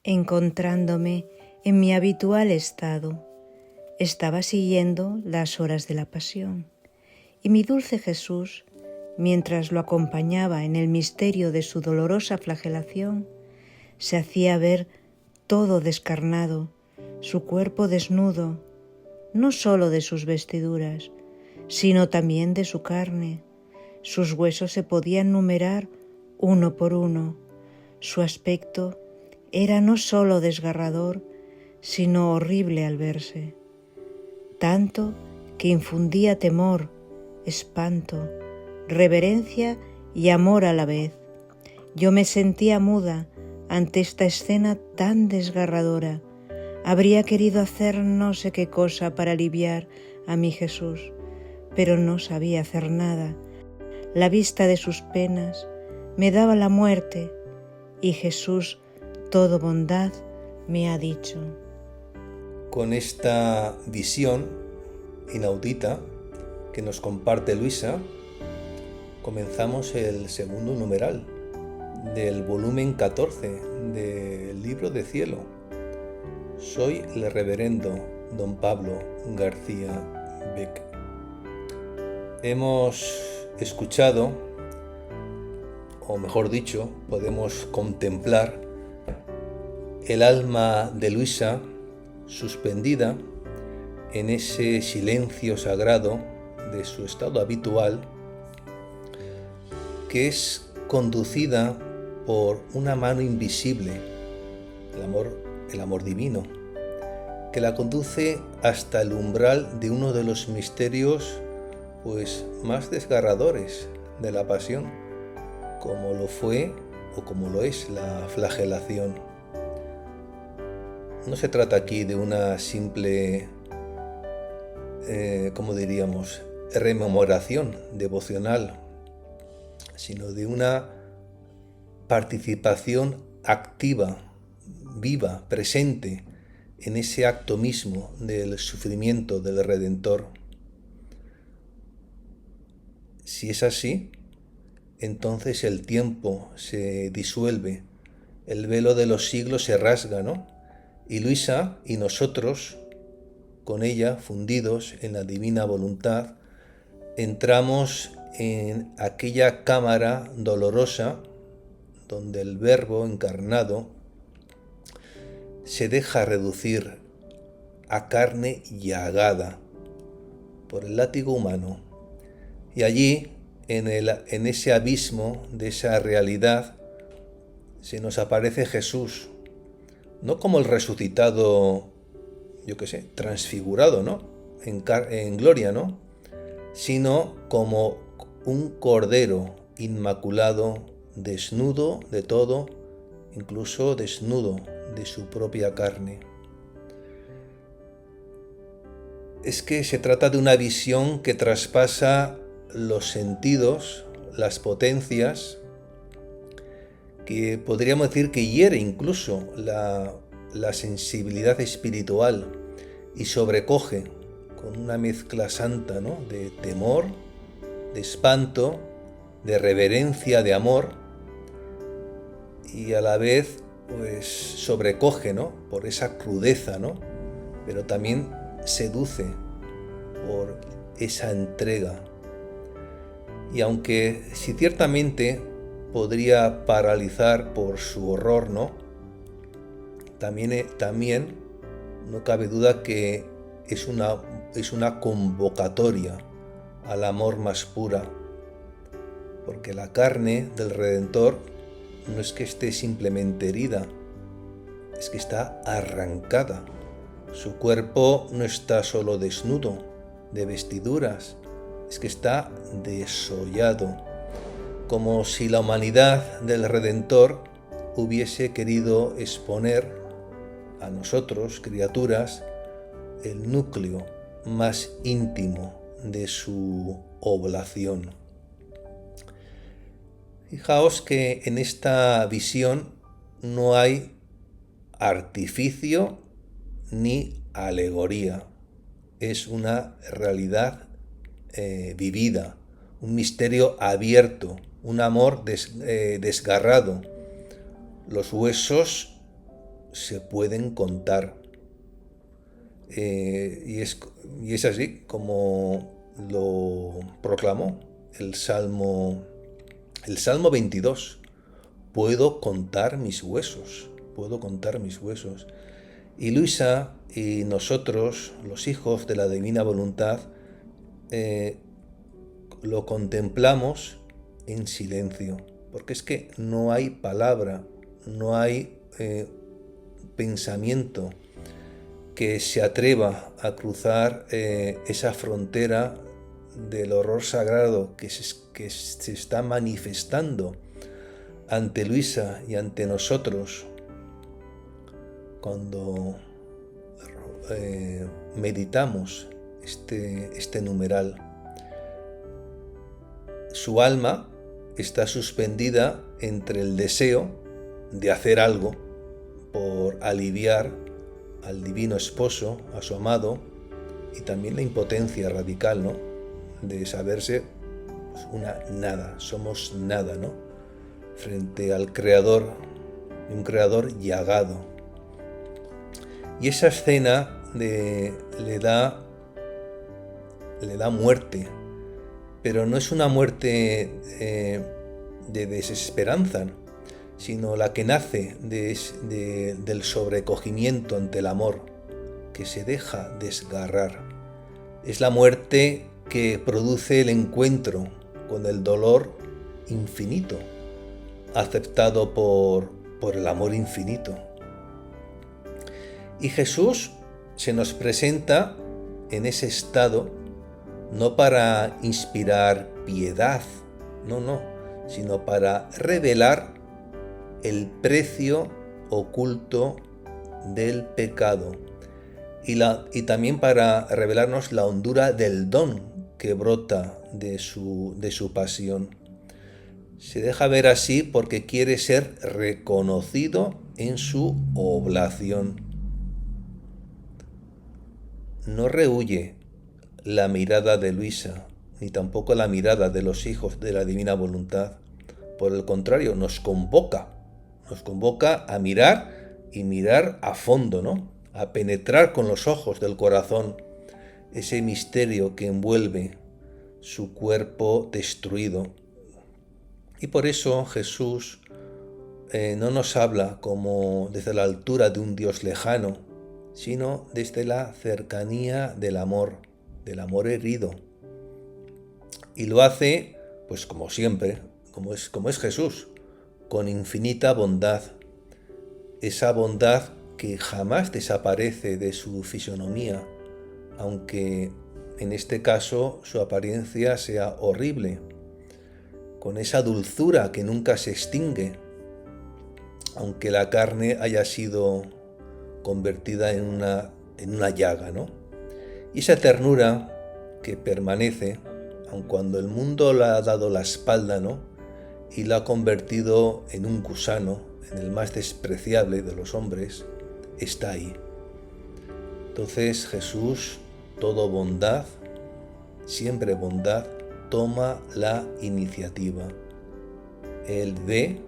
encontrándome en mi habitual estado. Estaba siguiendo las horas de la pasión, y mi dulce Jesús, mientras lo acompañaba en el misterio de su dolorosa flagelación, se hacía ver todo descarnado, su cuerpo desnudo, no sólo de sus vestiduras, sino también de su carne. Sus huesos se podían numerar uno por uno. Su aspecto era no sólo desgarrador, sino horrible al verse, tanto que infundía temor, espanto, reverencia y amor a la vez. Yo me sentía muda ante esta escena tan desgarradora. Habría querido hacer no sé qué cosa para aliviar a mi Jesús, pero no sabía hacer nada. La vista de sus penas me daba la muerte, y Jesús, todo bondad, me ha dicho. Con esta visión inaudita que nos comparte Luisa, comenzamos el segundo numeral del volumen 14 del Libro de Cielo. Soy el reverendo don Pablo García Beck. Hemos escuchado, o mejor dicho, podemos contemplar el alma de Luisa suspendida en ese silencio sagrado de su estado habitual, que es conducida por una mano invisible, el amor divino, que la conduce hasta el umbral de uno de los misterios más desgarradores de la pasión, como lo fue o como lo es la flagelación. No se trata aquí de una simple, rememoración devocional, sino de una participación activa, viva, presente en ese acto mismo del sufrimiento del Redentor. Si es así, entonces el tiempo se disuelve, el velo de los siglos se rasga, ¿no? Y Luisa y nosotros, con ella, fundidos en la divina voluntad, entramos en aquella cámara dolorosa donde el Verbo encarnado se deja reducir a carne llagada por el látigo humano. Y allí, en ese abismo de esa realidad, se nos aparece Jesús, no como el resucitado, transfigurado, ¿no? En gloria, ¿no? Sino como un cordero inmaculado, desnudo de todo, incluso desnudo de su propia carne. Es que se trata de una visión que traspasa los sentidos, las potencias, que podríamos decir que hiere incluso la sensibilidad espiritual y sobrecoge con una mezcla santa, ¿no? De temor, de espanto, de reverencia, de amor, y a la vez sobrecoge, ¿no? Por esa crudeza, ¿no? Pero también seduce por esa entrega. Y aunque si ciertamente podría paralizar por su horror, ¿no? También no cabe duda que es una convocatoria al amor más pura, porque la carne del Redentor no es que esté simplemente herida, es que está arrancada. Su cuerpo no está solo desnudo de vestiduras, es que está desollado, como si la humanidad del Redentor hubiese querido exponer a nosotros, criaturas, el núcleo más íntimo de su oblación. Fijaos que en esta visión no hay artificio ni alegoría. Es una realidad vivida, un misterio abierto, un amor desgarrado. Los huesos se pueden contar. Y es así como lo proclamó el Salmo 22. Puedo contar mis huesos, puedo contar mis huesos. Y Luisa y nosotros, los hijos de la divina voluntad, lo contemplamos en silencio, porque es que no hay palabra, no hay pensamiento que se atreva a cruzar esa frontera del horror sagrado que se está manifestando ante Luisa y ante nosotros cuando meditamos este numeral. Su alma está suspendida entre el deseo de hacer algo por aliviar al divino esposo, a su amado, y también la impotencia radical, ¿no?, de saberse pues, una nada, somos nada, ¿no?, frente al creador, un creador llagado. Y esa escena le da muerte, pero no es una muerte de desesperanza, sino la que nace del sobrecogimiento ante el amor, que se deja desgarrar. Es la muerte que produce el encuentro con el dolor infinito, aceptado por el amor infinito. Y Jesús se nos presenta en ese estado no para inspirar piedad, no, sino para revelar el precio oculto del pecado y también para revelarnos la hondura del don que brota de su pasión. Se deja ver así porque quiere ser reconocido en su oblación. No rehúye la mirada de Luisa, ni tampoco la mirada de los hijos de la divina voluntad. Por el contrario, nos convoca a mirar y mirar a fondo, ¿no?, a penetrar con los ojos del corazón ese misterio que envuelve su cuerpo destruido. Y por eso Jesús no nos habla como desde la altura de un Dios lejano, sino desde la cercanía del amor herido. Y lo hace, pues como siempre, como es Jesús, con infinita bondad. Esa bondad que jamás desaparece de su fisonomía, aunque en este caso su apariencia sea horrible, con esa dulzura que nunca se extingue, aunque la carne haya sido convertida en una llaga, ¿no? Y esa ternura que permanece, aun cuando el mundo le ha dado la espalda, ¿no?, y la ha convertido en un gusano, en el más despreciable de los hombres, está ahí. Entonces Jesús, todo bondad, siempre bondad, toma la iniciativa. Él ve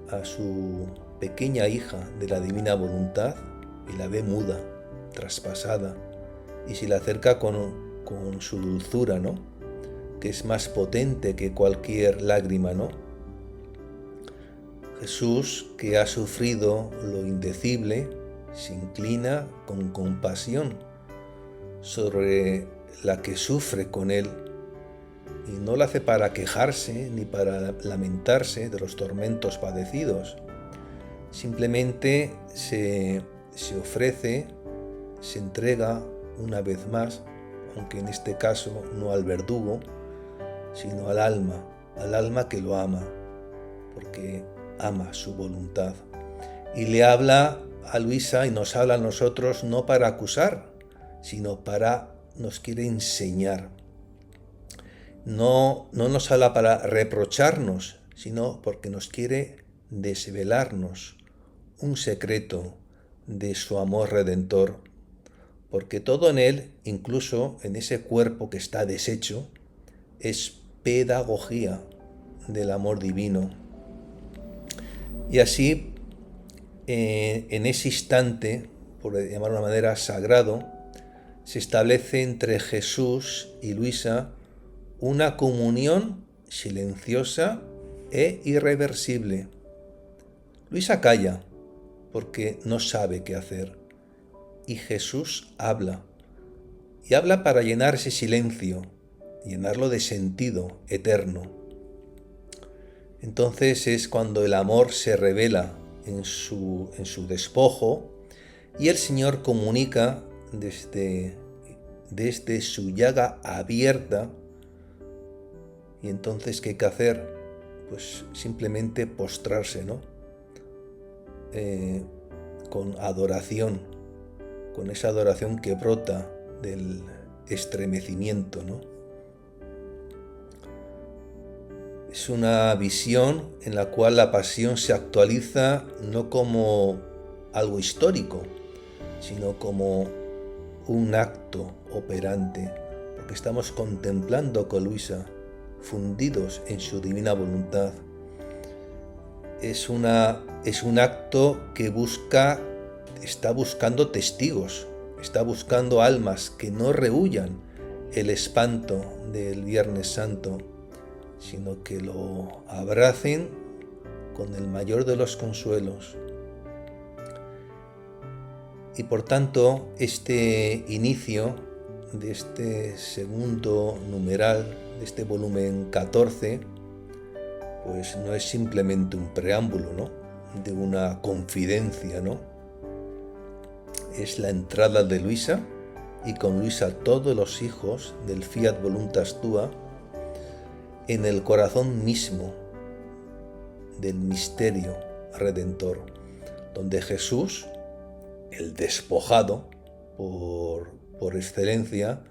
a su pequeña hija de la divina voluntad y la ve muda, traspasada, y se le acerca con su dulzura, ¿no?, que es más potente que cualquier lágrima, ¿no? Jesús, que ha sufrido lo indecible, se inclina con compasión sobre la que sufre con él, y no lo hace para quejarse ni para lamentarse de los tormentos padecidos. Simplemente se ofrece, se entrega una vez más, aunque en este caso no al verdugo, sino al alma que lo ama, porque ama su voluntad. Y le habla a Luisa y nos habla a nosotros no para acusar, sino nos quiere enseñar. No nos habla para reprocharnos, sino porque nos quiere desvelarnos un secreto de su amor redentor, porque todo en él, incluso en ese cuerpo que está deshecho, es pedagogía del amor divino. Y así en ese instante, por llamar de una manera sagrado, se establece entre Jesús y Luisa una comunión silenciosa e irreversible. Luisa calla porque no sabe qué hacer y Jesús habla. Y habla para llenar ese silencio, llenarlo de sentido eterno. Entonces es cuando el amor se revela en su despojo y el Señor comunica desde su llaga abierta. Y entonces, ¿qué hay que hacer? Pues simplemente postrarse, ¿no? Con adoración, con esa adoración que brota del estremecimiento, ¿no? Es una visión en la cual la pasión se actualiza no como algo histórico, sino como un acto operante, porque estamos contemplando con Luisa, fundidos en su divina voluntad. Es un acto que está buscando testigos, está buscando almas que no rehuyan el espanto del Viernes Santo, sino que lo abracen con el mayor de los consuelos. Y por tanto, este inicio de este segundo numeral, de este volumen 14, pues no es simplemente un preámbulo, ¿no?, de una confidencia, ¿no? Es la entrada de Luisa, y con Luisa todos los hijos del Fiat Voluntas Tua, en el corazón mismo del misterio redentor, donde Jesús, el despojado por excelencia,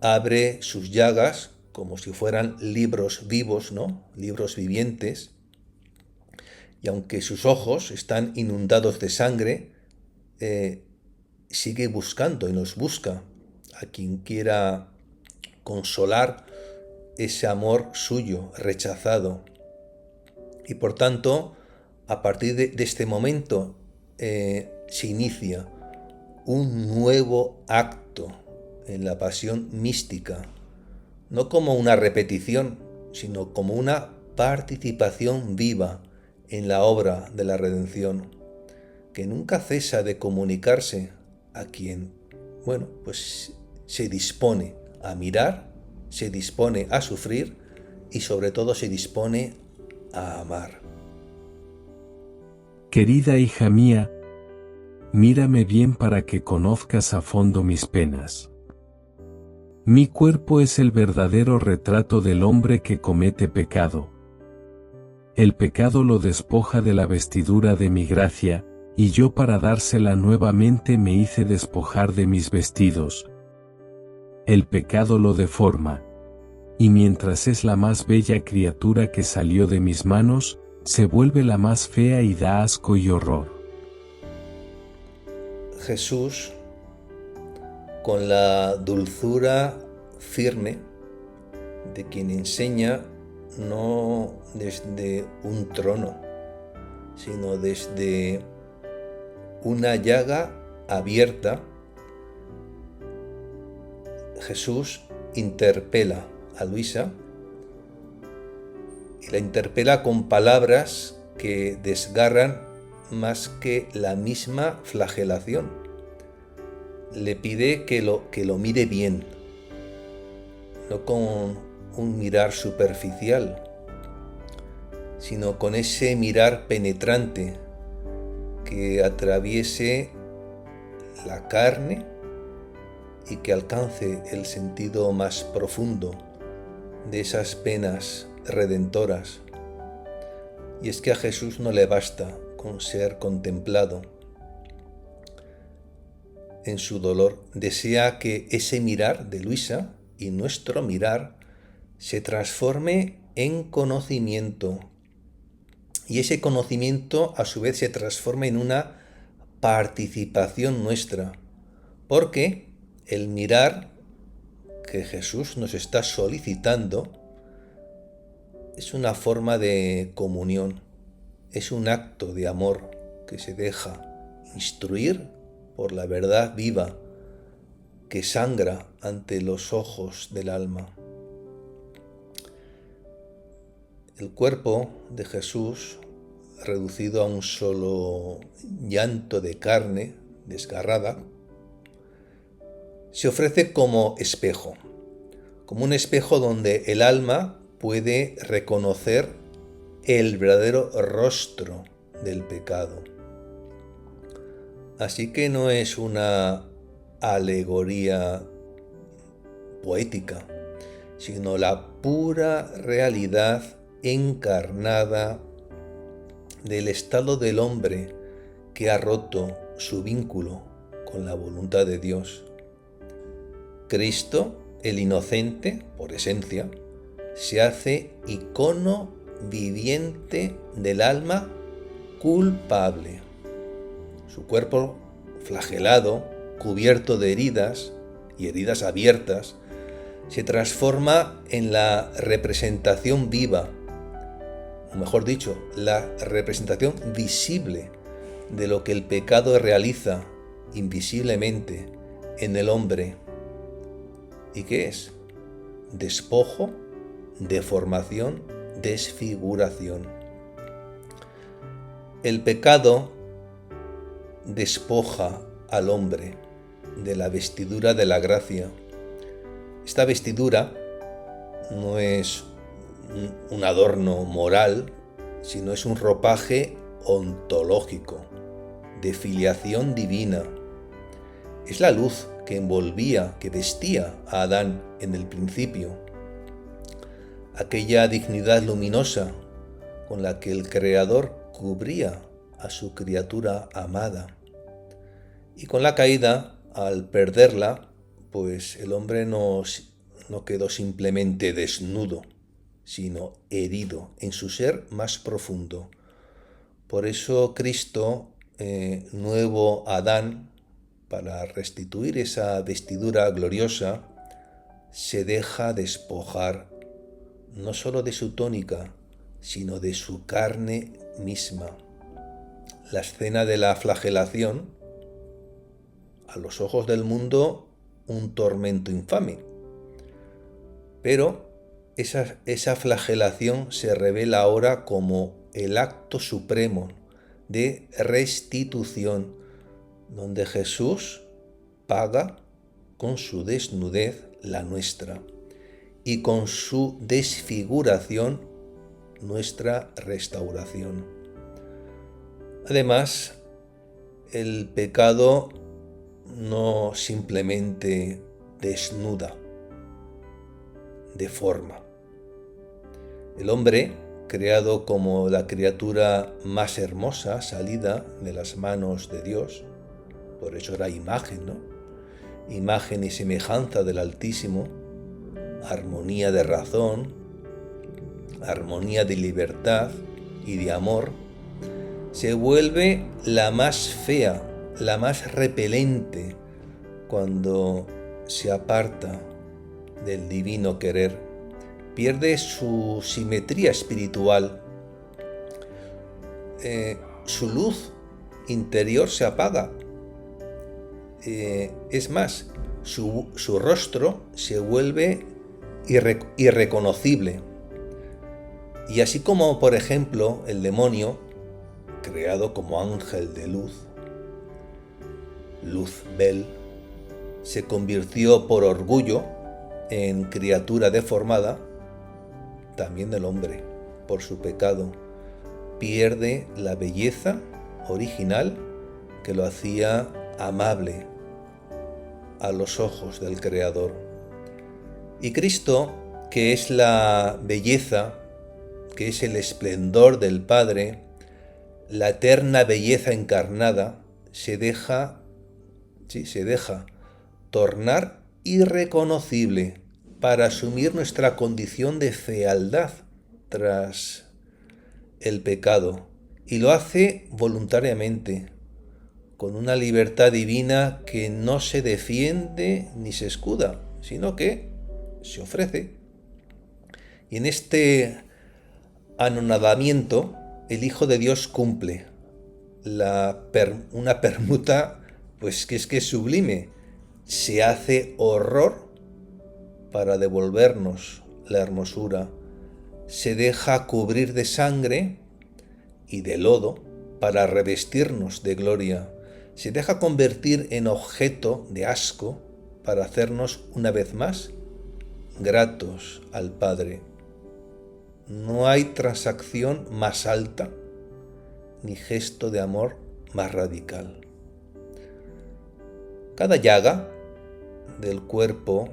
abre sus llagas como si fueran libros vivos, ¿no?, libros vivientes, y aunque sus ojos están inundados de sangre, sigue buscando y nos busca a quien quiera consolar ese amor suyo rechazado. Y por tanto, a partir de este momento se inicia un nuevo acto en la pasión mística, no como una repetición, sino como una participación viva en la obra de la redención, que nunca cesa de comunicarse a quien, pues se dispone a mirar, se dispone a sufrir y sobre todo se dispone a amar. Querida hija mía, mírame bien para que conozcas a fondo mis penas. Mi cuerpo es el verdadero retrato del hombre que comete pecado. El pecado lo despoja de la vestidura de mi gracia, y yo para dársela nuevamente me hice despojar de mis vestidos. El pecado lo deforma, y mientras es la más bella criatura que salió de mis manos, se vuelve la más fea y da asco y horror. Jesús, con la dulzura firme de quien enseña no desde un trono, sino desde una llaga abierta, Jesús interpela a Luisa y la interpela con palabras que desgarran más que la misma flagelación. Le pide que lo mire bien, no con un mirar superficial, sino con ese mirar penetrante que atraviese la carne y que alcance el sentido más profundo de esas penas redentoras. Y es que a Jesús no le basta con ser contemplado en su dolor. Desea que ese mirar de Luisa y nuestro mirar se transforme en conocimiento. Y ese conocimiento a su vez se transforma en una participación nuestra. Porque el mirar que Jesús nos está solicitando es una forma de comunión, es un acto de amor que se deja instruir por la verdad viva que sangra ante los ojos del alma. El cuerpo de Jesús, reducido a un solo llanto de carne desgarrada, se ofrece como espejo, como un espejo donde el alma puede reconocer el verdadero rostro del pecado. Así que no es una alegoría poética, sino la pura realidad encarnada del estado del hombre que ha roto su vínculo con la voluntad de Dios. Cristo, el inocente, por esencia, se hace icono viviente del alma culpable. Su cuerpo flagelado, cubierto de heridas y heridas abiertas, se transforma en la representación viva, o mejor dicho, la representación visible de lo que el pecado realiza invisiblemente en el hombre. ¿Y qué es? Despojo, deformación, desfiguración. El pecado despoja al hombre de la vestidura de la gracia. Esta vestidura no es un adorno moral, sino es un ropaje ontológico, de filiación divina. Es la luz que envolvía, que vestía a Adán en el principio. Aquella dignidad luminosa con la que el Creador cubría a su criatura amada. Y con la caída, al perderla, pues el hombre no quedó simplemente desnudo, sino herido en su ser más profundo. Por eso Cristo, nuevo Adán, para restituir esa vestidura gloriosa, se deja despojar no solo de su túnica, sino de su carne misma. La escena de la flagelación, a los ojos del mundo, un tormento infame. Pero esa flagelación se revela ahora como el acto supremo de restitución, donde Jesús paga con su desnudez la nuestra y con su desfiguración nuestra restauración. Además, el pecado no simplemente desnuda, deforma. El hombre, creado como la criatura más hermosa, salida de las manos de Dios, por eso era imagen, ¿no? Imagen y semejanza del Altísimo, armonía de razón, armonía de libertad y de amor, se vuelve la más fea, la más repelente cuando se aparta del divino querer, pierde su simetría espiritual, su luz interior se apaga, es más, su rostro se vuelve irreconocible. Y así como, por ejemplo, el demonio, creado como ángel de luz, Luzbel, se convirtió por orgullo en criatura deformada, también el hombre, por su pecado, pierde la belleza original que lo hacía amable a los ojos del Creador. Y Cristo, que es la belleza, que es el esplendor del Padre, la eterna belleza encarnada, se deja tornar irreconocible para asumir nuestra condición de fealdad tras el pecado, y lo hace voluntariamente, con una libertad divina que no se defiende ni se escuda, sino que se ofrece. Y en este anonadamiento, el Hijo de Dios cumple una permuta pues que es sublime. Se hace horror para devolvernos la hermosura. Se deja cubrir de sangre y de lodo para revestirnos de gloria. Se deja convertir en objeto de asco para hacernos una vez más gratos al Padre. No hay transacción más alta ni gesto de amor más radical. Cada llaga del cuerpo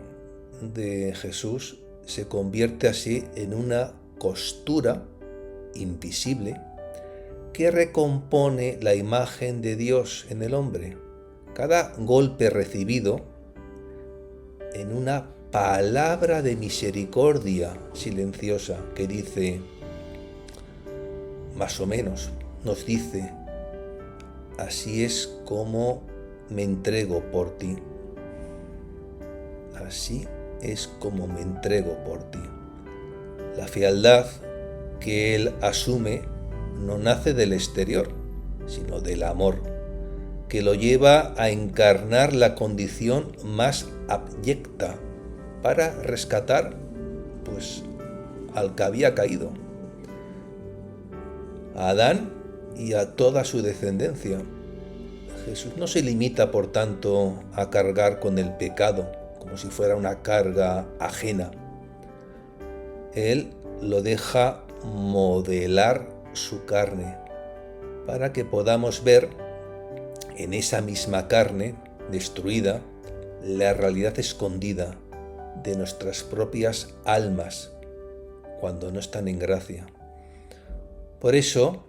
de Jesús se convierte así en una costura invisible que recompone la imagen de Dios en el hombre. Cada golpe recibido en una palabra de misericordia silenciosa que dice, más o menos, nos dice, así es como me entrego por ti. Así es como me entrego por ti. La fealdad que Él asume no nace del exterior, sino del amor, que lo lleva a encarnar la condición más abyecta para rescatar, pues, al que había caído, a Adán y a toda su descendencia. Jesús no se limita, por tanto, a cargar con el pecado, como si fuera una carga ajena. Él lo deja modelar su carne, para que podamos ver en esa misma carne destruida la realidad escondida de nuestras propias almas cuando no están en gracia. Por eso,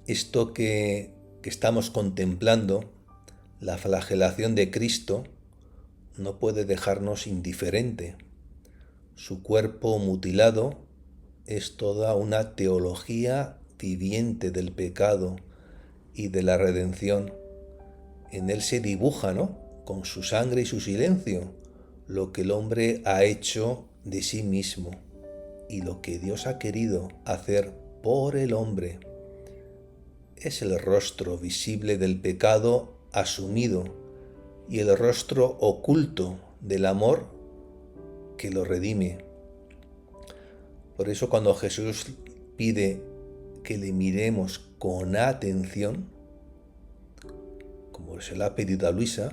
esto que estamos contemplando, la flagelación de Cristo, no puede dejarnos indiferente. Su cuerpo mutilado es toda una teología viviente del pecado y de la redención. En él se dibuja, con su sangre y su silencio, lo que el hombre ha hecho de sí mismo y lo que Dios ha querido hacer por el hombre. Es el rostro visible del pecado asumido y el rostro oculto del amor que lo redime. Por eso cuando Jesús pide que le miremos con atención, como se lo ha pedido a Luisa,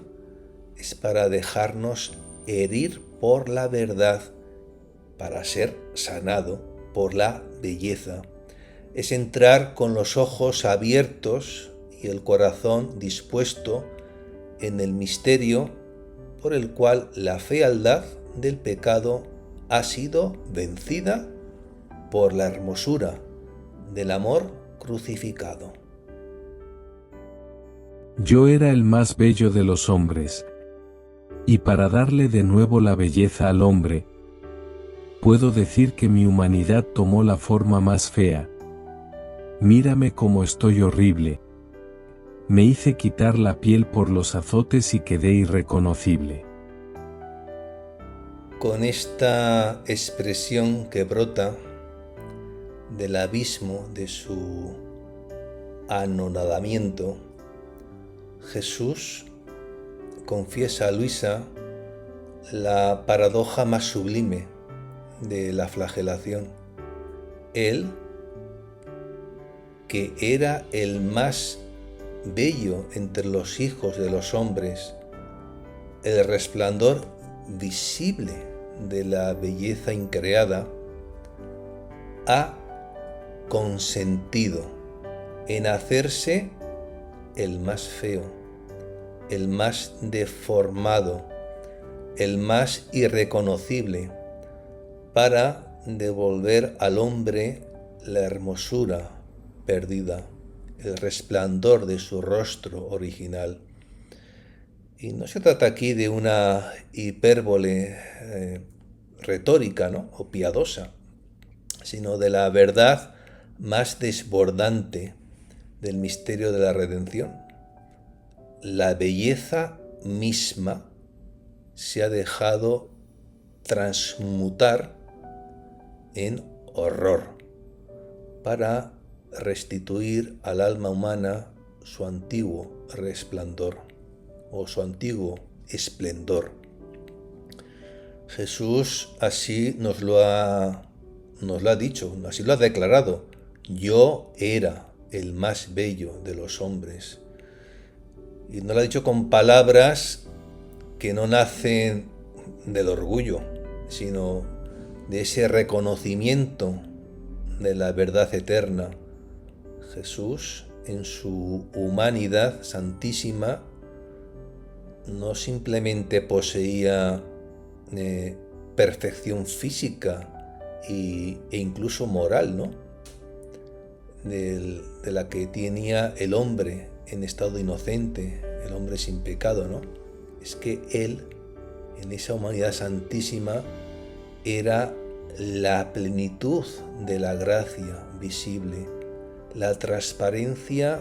es para dejarnos herir por la verdad, para ser sanado por la belleza. Es entrar con los ojos abiertos y el corazón dispuesto en el misterio por el cual la fealdad del pecado ha sido vencida por la hermosura del amor crucificado. Yo era el más bello de los hombres, y para darle de nuevo la belleza al hombre, puedo decir que mi humanidad tomó la forma más fea. Mírame cómo estoy horrible. Me hice quitar la piel por los azotes y quedé irreconocible. Con esta expresión que brota del abismo de su anonadamiento, Jesús confiesa a Luisa la paradoja más sublime de la flagelación. Él, que era el más bello entre los hijos de los hombres, el resplandor visible de la belleza increada, ha consentido en hacerse el más feo, el más deformado, el más irreconocible, para devolver al hombre la hermosura perdida, el resplandor de su rostro original. Y no se trata aquí de una hipérbole retórica, o piadosa, sino de la verdad más desbordante del misterio de la redención. La belleza misma se ha dejado transmutar en horror para restituir al alma humana su antiguo resplandor o su antiguo esplendor. Jesús así nos lo ha dicho, así lo ha declarado. Yo era el más bello de los hombres. Y nos lo ha dicho con palabras que no nacen del orgullo, sino de ese reconocimiento de la verdad eterna. Jesús, en su humanidad santísima, no simplemente poseía perfección física e incluso moral, ¿no? De la que tenía el hombre en estado inocente, el hombre sin pecado, ¿no? Es que él, en esa humanidad santísima, era la plenitud de la gracia visible, la transparencia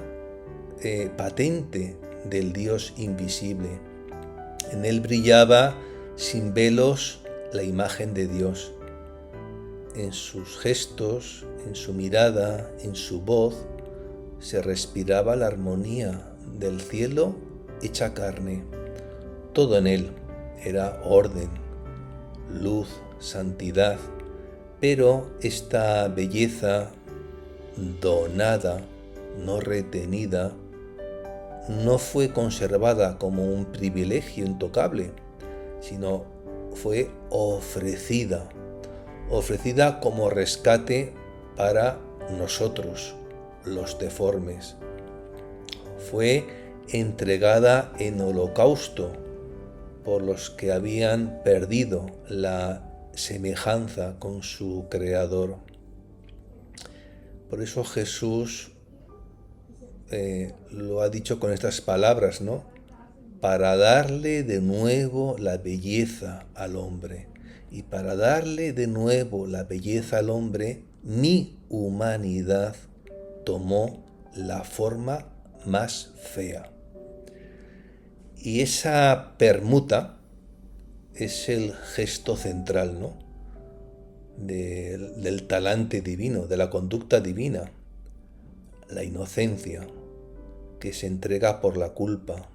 patente del Dios invisible. En él brillaba sin velos la imagen de Dios. En sus gestos, en su mirada, en su voz, se respiraba la armonía del cielo hecha carne. Todo en él era orden, luz, santidad, pero esta belleza donada, no retenida, no fue conservada como un privilegio intocable, sino fue ofrecida como rescate para nosotros, los deformes. Fue entregada en holocausto por los que habían perdido la semejanza con su Creador. Por eso Jesús lo ha dicho con estas palabras, ¿no? Para darle de nuevo la belleza al hombre. Y para darle de nuevo la belleza al hombre, mi humanidad tomó la forma más fea. Y esa permuta es el gesto central, ¿no? Del talante divino, de la conducta divina. La inocencia que se entrega por la culpa,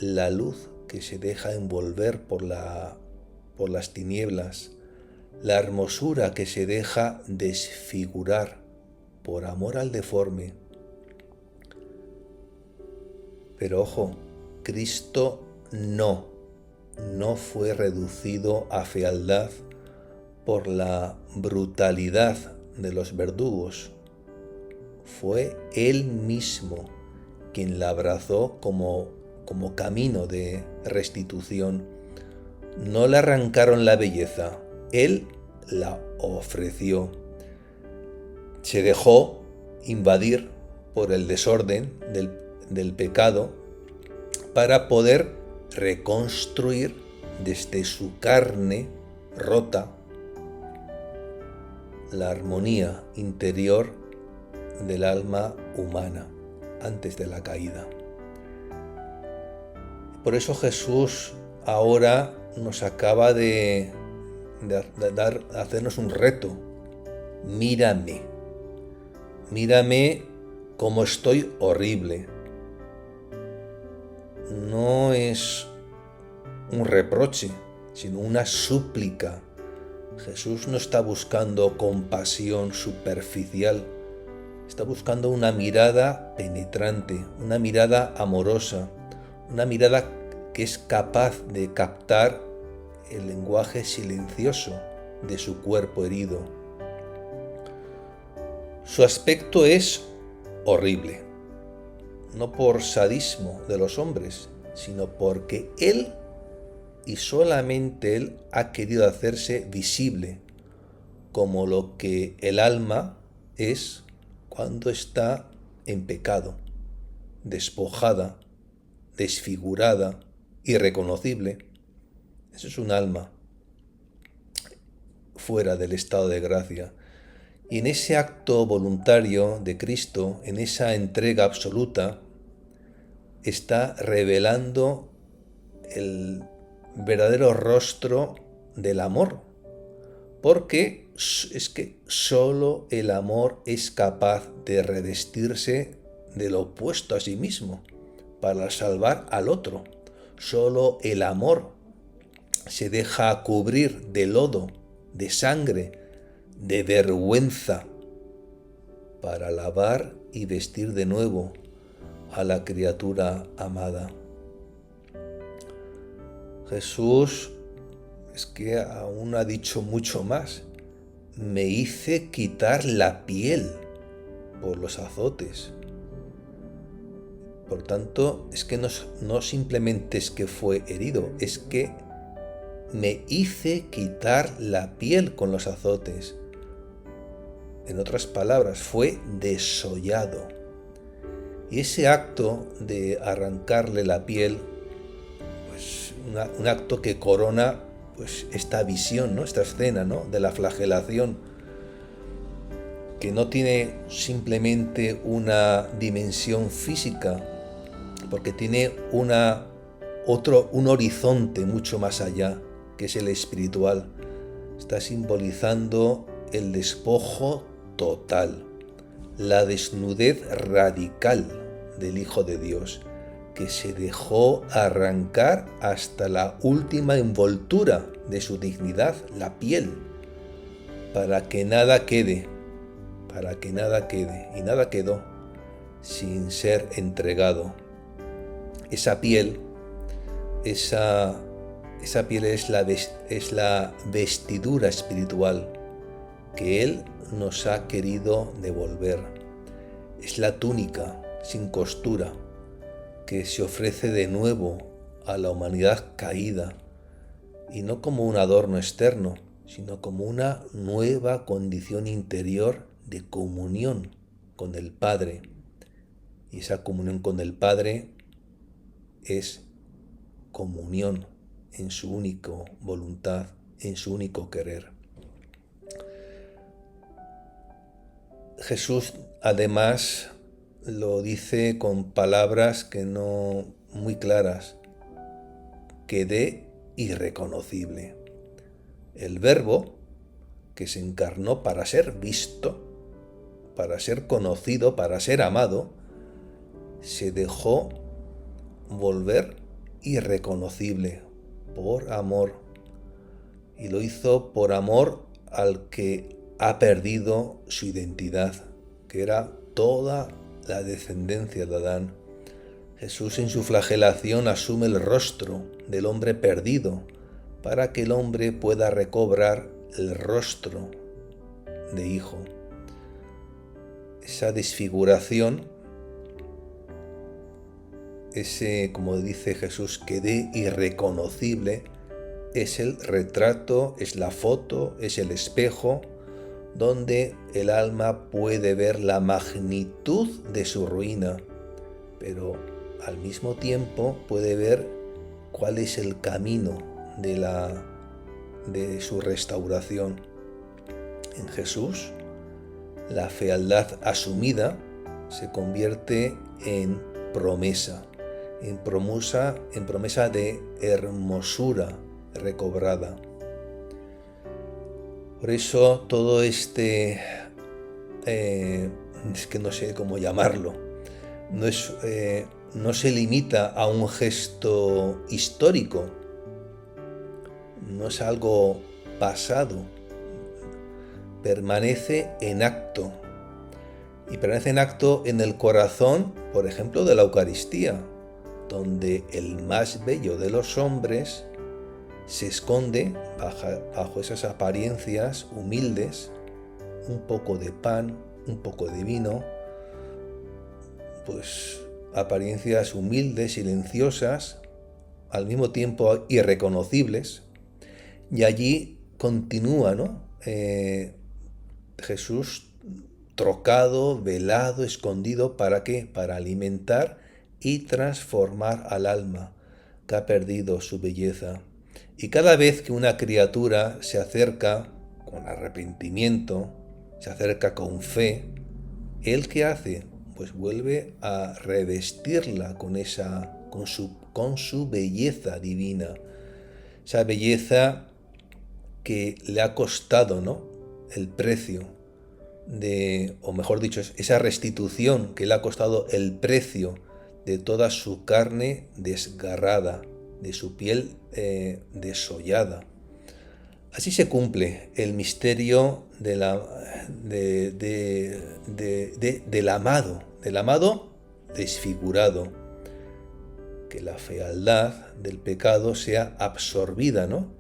la luz que se deja envolver por las tinieblas, la hermosura que se deja desfigurar por amor al deforme. Pero ojo, Cristo no fue reducido a fealdad por la brutalidad de los verdugos. Fue Él mismo quien la abrazó como camino de restitución. No le arrancaron la belleza, Él la ofreció. Se dejó invadir por el desorden del pecado para poder reconstruir desde su carne rota la armonía interior del alma humana antes de la caída. Por eso Jesús ahora nos acaba de hacernos un reto. Mírame como estoy horrible. No es un reproche, sino una súplica. Jesús no está buscando compasión superficial, está buscando una mirada penetrante, una mirada amorosa, una mirada que es capaz de captar el lenguaje silencioso de su cuerpo herido. Su aspecto es horrible, no por sadismo de los hombres, sino porque Él y solamente Él ha querido hacerse visible como lo que el alma es cuando está en pecado, despojada, desfigurada, irreconocible. Eso es un alma fuera del estado de gracia. Y en ese acto voluntario de Cristo, en esa entrega absoluta, está revelando el verdadero rostro del amor, porque que solo el amor es capaz de revestirse de lo opuesto a sí mismo para salvar al otro. Solo el amor se deja cubrir de lodo, de sangre, de vergüenza, para lavar y vestir de nuevo a la criatura amada. Jesús es que aún ha dicho mucho más. Me hice quitar la piel por los azotes. Por tanto, es que no simplemente es que fue herido, es que me hice quitar la piel con los azotes. En otras palabras, fue desollado. Y ese acto de arrancarle la piel, pues un acto que corona pues esta visión, ¿no? Esta escena, ¿no? De la flagelación, que no tiene simplemente una dimensión física, porque tiene un horizonte mucho más allá, que es el espiritual. Está simbolizando el despojo total, la desnudez radical del Hijo de Dios, que se dejó arrancar hasta la última envoltura de su dignidad, la piel, para que nada quede, y nada quedó sin ser entregado. Esa piel es la vestidura espiritual que Él nos ha querido devolver. Es la túnica sin costura que se ofrece de nuevo a la humanidad caída, y no como un adorno externo, sino como una nueva condición interior de comunión con el Padre. Y esa comunión con el Padre es comunión en su única voluntad, en su único querer. Jesús además lo dice con palabras que no muy claras: quedé irreconocible. El Verbo, que se encarnó para ser visto, para ser conocido, para ser amado, se dejó volver irreconocible por amor, y lo hizo por amor al que ha perdido su identidad, que era toda la descendencia de Adán. Jesús en su flagelación asume el rostro del hombre perdido para que el hombre pueda recobrar el rostro de hijo. Esa desfiguración, como dice Jesús, quedé irreconocible, es el retrato, es la foto, es el espejo donde el alma puede ver la magnitud de su ruina, pero al mismo tiempo puede ver cuál es el camino de su restauración. En Jesús, la fealdad asumida se convierte en promesa, en promesa de hermosura recobrada. Por eso todo es que no sé cómo llamarlo, no se limita a un gesto histórico, no es algo pasado, permanece en acto, y permanece en acto en el corazón, por ejemplo, de la Eucaristía, donde el más bello de los hombres se esconde bajo esas apariencias humildes, un poco de pan, un poco de vino, pues apariencias humildes, silenciosas, al mismo tiempo irreconocibles, y allí continúa, ¿no? Jesús trocado, velado, escondido, ¿para qué? Para alimentar y transformar al alma que ha perdido su belleza. Y cada vez que una criatura se acerca con arrepentimiento, se acerca con fe, ¿él qué hace? Pues vuelve a revestirla con su belleza divina. Esa belleza que le ha costado, ¿no? el precio o mejor dicho, esa restitución que le ha costado el precio de toda su carne desgarrada, de su piel desollada. Así se cumple el misterio del amado desfigurado, que la fealdad del pecado sea absorbida, ¿no?,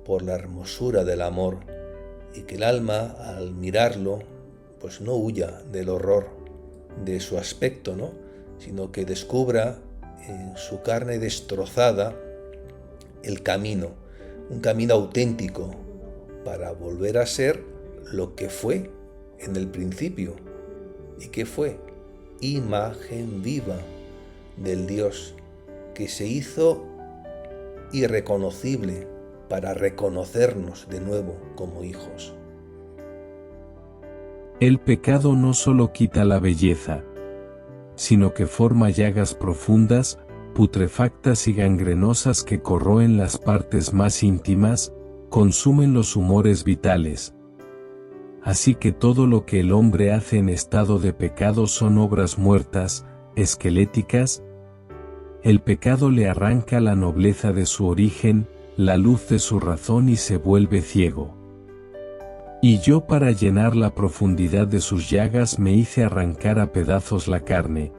por la hermosura del amor, y que el alma, al mirarlo, pues no huya del horror de su aspecto, ¿no?, sino que descubra en su carne destrozada el camino, un camino auténtico para volver a ser lo que fue en el principio. ¿Y qué fue? Imagen viva del Dios que se hizo irreconocible para reconocernos de nuevo como hijos. El pecado no solo quita la belleza, sino que forma llagas profundas, putrefactas y gangrenosas que corroen las partes más íntimas, consumen los humores vitales. Así que todo lo que el hombre hace en estado de pecado son obras muertas, esqueléticas. El pecado le arranca la nobleza de su origen, la luz de su razón y se vuelve ciego. Y yo, para llenar la profundidad de sus llagas, me hice arrancar a pedazos la carne.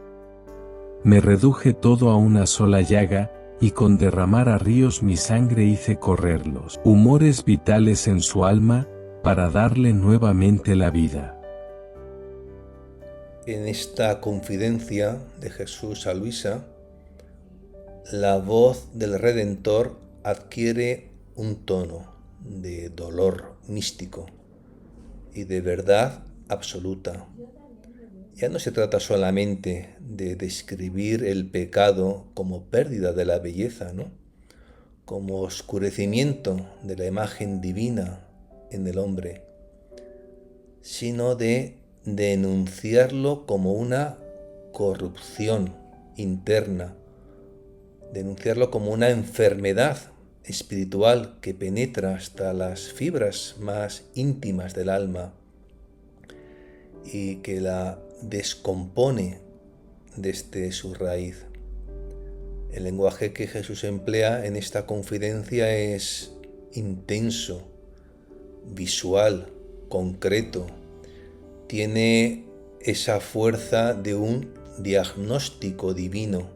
Me reduje todo a una sola llaga, y con derramar a ríos mi sangre hice correr los humores vitales en su alma, para darle nuevamente la vida. En esta confidencia de Jesús a Luisa, la voz del Redentor adquiere un tono de dolor místico y de verdad absoluta. Ya no se trata solamente de describir el pecado como pérdida de la belleza, ¿no?, como oscurecimiento de la imagen divina en el hombre, sino de denunciarlo como una corrupción interna, denunciarlo como una enfermedad espiritual que penetra hasta las fibras más íntimas del alma y que la descompone desde su raíz. El lenguaje que Jesús emplea en esta confidencia es intenso, visual, concreto. Tiene esa fuerza de un diagnóstico divino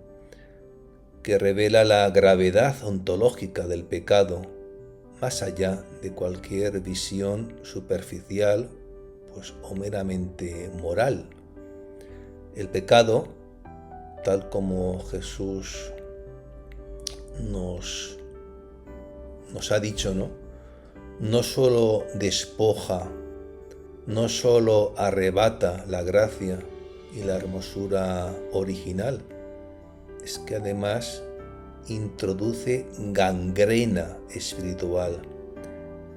que revela la gravedad ontológica del pecado, más allá de cualquier visión superficial, pues, o meramente moral. El pecado, tal como Jesús nos ha dicho, no solo despoja, no solo arrebata la gracia y la hermosura original, es que además introduce gangrena espiritual,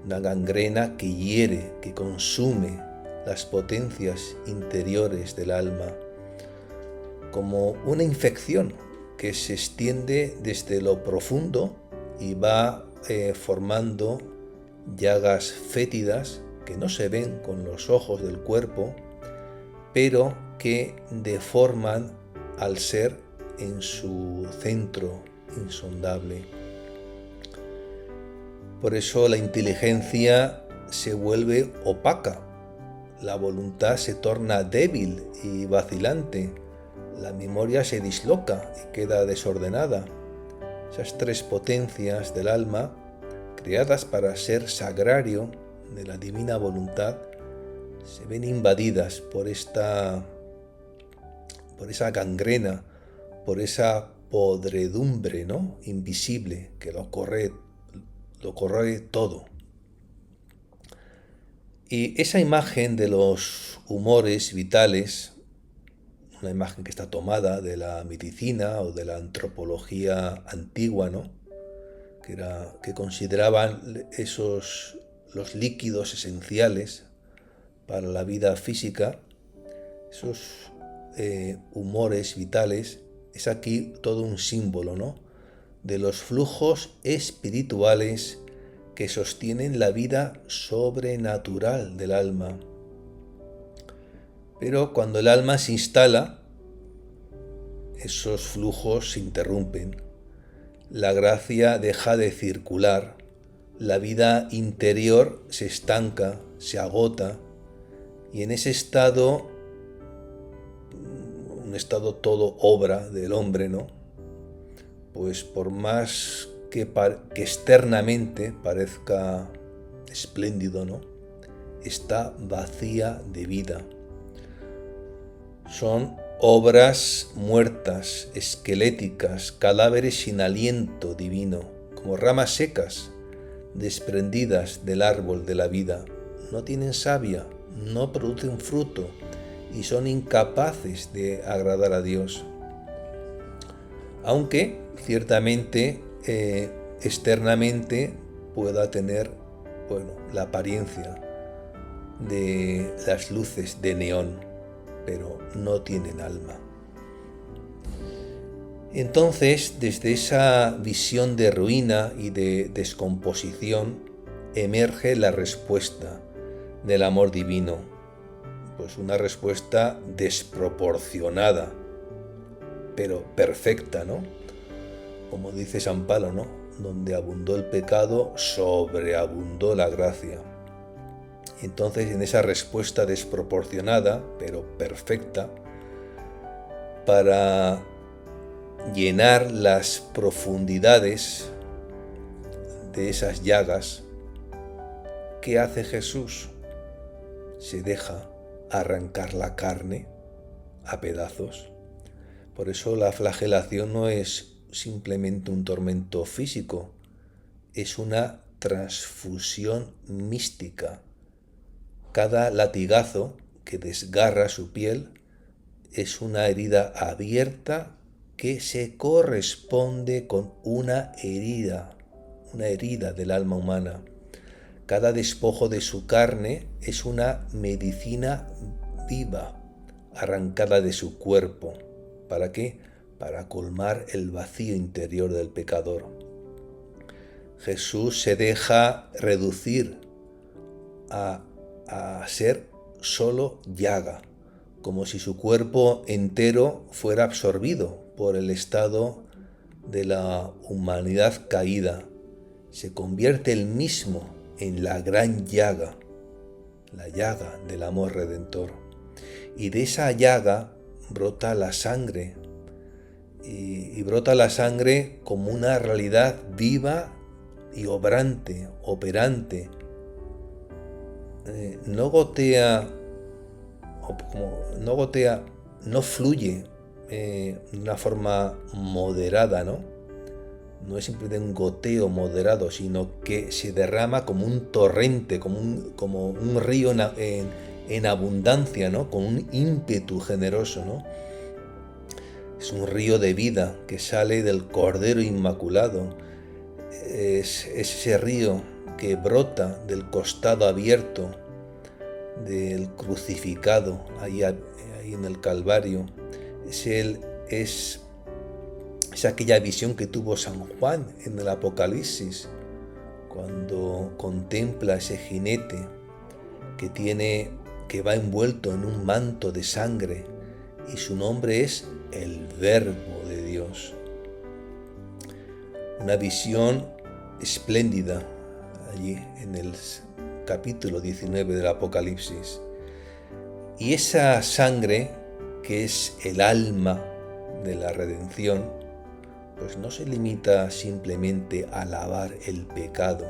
una gangrena que hiere, que consume las potencias interiores del alma, como una infección que se extiende desde lo profundo y va formando llagas fétidas que no se ven con los ojos del cuerpo, pero que deforman al ser en su centro insondable. Por eso la inteligencia se vuelve opaca, la voluntad se torna débil y vacilante, la memoria se disloca y queda desordenada. Esas tres potencias del alma, creadas para ser sagrario de la divina voluntad, se ven invadidas por esa gangrena, por esa podredumbre, invisible que lo corroe todo. Y esa imagen de los humores vitales, una imagen que está tomada de la medicina o de la antropología antigua, que consideraban los líquidos esenciales para la vida física, esos humores vitales, es aquí todo un símbolo, de los flujos espirituales que sostienen la vida sobrenatural del alma. Pero cuando el alma se instala, esos flujos se interrumpen. La gracia deja de circular, la vida interior se estanca, se agota, y en ese estado, un estado todo obra del hombre, ¿no? Pues por más que externamente parezca espléndido, ¿no? Está vacía de vida. Son obras muertas, esqueléticas, cadáveres sin aliento divino, como ramas secas, desprendidas del árbol de la vida. No tienen savia, no producen fruto y son incapaces de agradar a Dios. Aunque ciertamente externamente pueda tener, la apariencia de las luces de neón, pero no tienen alma. Entonces, desde esa visión de ruina y de descomposición, emerge la respuesta del amor divino, pues una respuesta desproporcionada, pero perfecta, ¿no? Como dice San Pablo, ¿no? Donde abundó el pecado, sobreabundó la gracia. Entonces, en esa respuesta desproporcionada, pero perfecta, para llenar las profundidades de esas llagas, ¿qué hace Jesús? Se deja arrancar la carne a pedazos. Por eso la flagelación no es simplemente un tormento físico, es una transfusión mística. Cada latigazo que desgarra su piel es una herida abierta que se corresponde con una herida del alma humana. Cada despojo de su carne es una medicina viva, arrancada de su cuerpo. ¿Para qué? Para colmar el vacío interior del pecador. Jesús se deja reducir a ser solo llaga, como si su cuerpo entero fuera absorbido por el estado de la humanidad caída. Se convierte él mismo en la gran llaga, la llaga del amor redentor. Y de esa llaga brota la sangre, y brota la sangre como una realidad viva y obrante, operante. No fluye de una forma moderada, ¿no? No es simplemente un goteo moderado, sino que se derrama como un torrente, como un río en abundancia, ¿no? Con un ímpetu generoso, ¿no? Es un río de vida que sale del Cordero Inmaculado. Es ese río que brota del costado abierto del crucificado ahí en el Calvario. Es aquella visión que tuvo San Juan en el Apocalipsis, cuando contempla ese jinete que va envuelto en un manto de sangre, y su nombre es el Verbo de Dios. Una visión espléndida allí en el capítulo 19 del Apocalipsis. Y esa sangre, que es el alma de la redención, pues no se limita simplemente a lavar el pecado.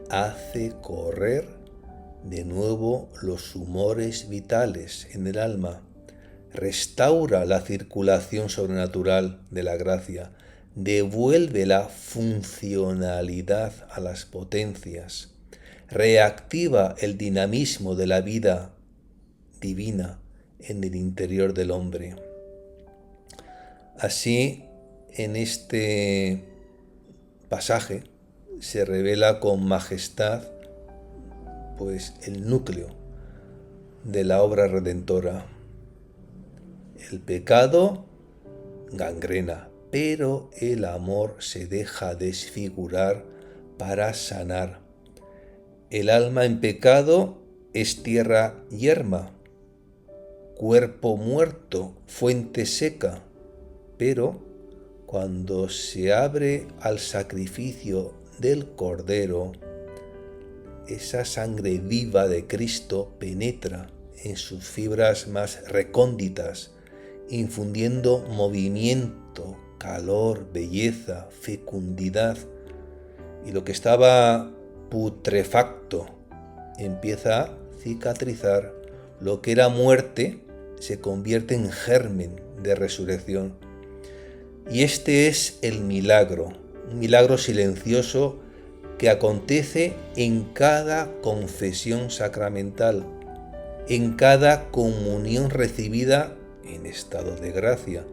Hace correr de nuevo los humores vitales en el alma, restaura la circulación sobrenatural de la gracia, devuelve la funcionalidad a las potencias, reactiva el dinamismo de la vida divina en el interior del hombre. Así, en este pasaje se revela con majestad, pues, el núcleo de la obra redentora. El pecado gangrena, pero el amor se deja desfigurar para sanar. El alma en pecado es tierra yerma, cuerpo muerto, fuente seca, pero cuando se abre al sacrificio del Cordero, esa sangre viva de Cristo penetra en sus fibras más recónditas, infundiendo movimiento, calor, belleza, fecundidad, y lo que estaba putrefacto empieza a cicatrizar. Lo que era muerte se convierte en germen de resurrección. Y este es el milagro, un milagro silencioso que acontece en cada confesión sacramental, en cada comunión recibida en estado de gracia,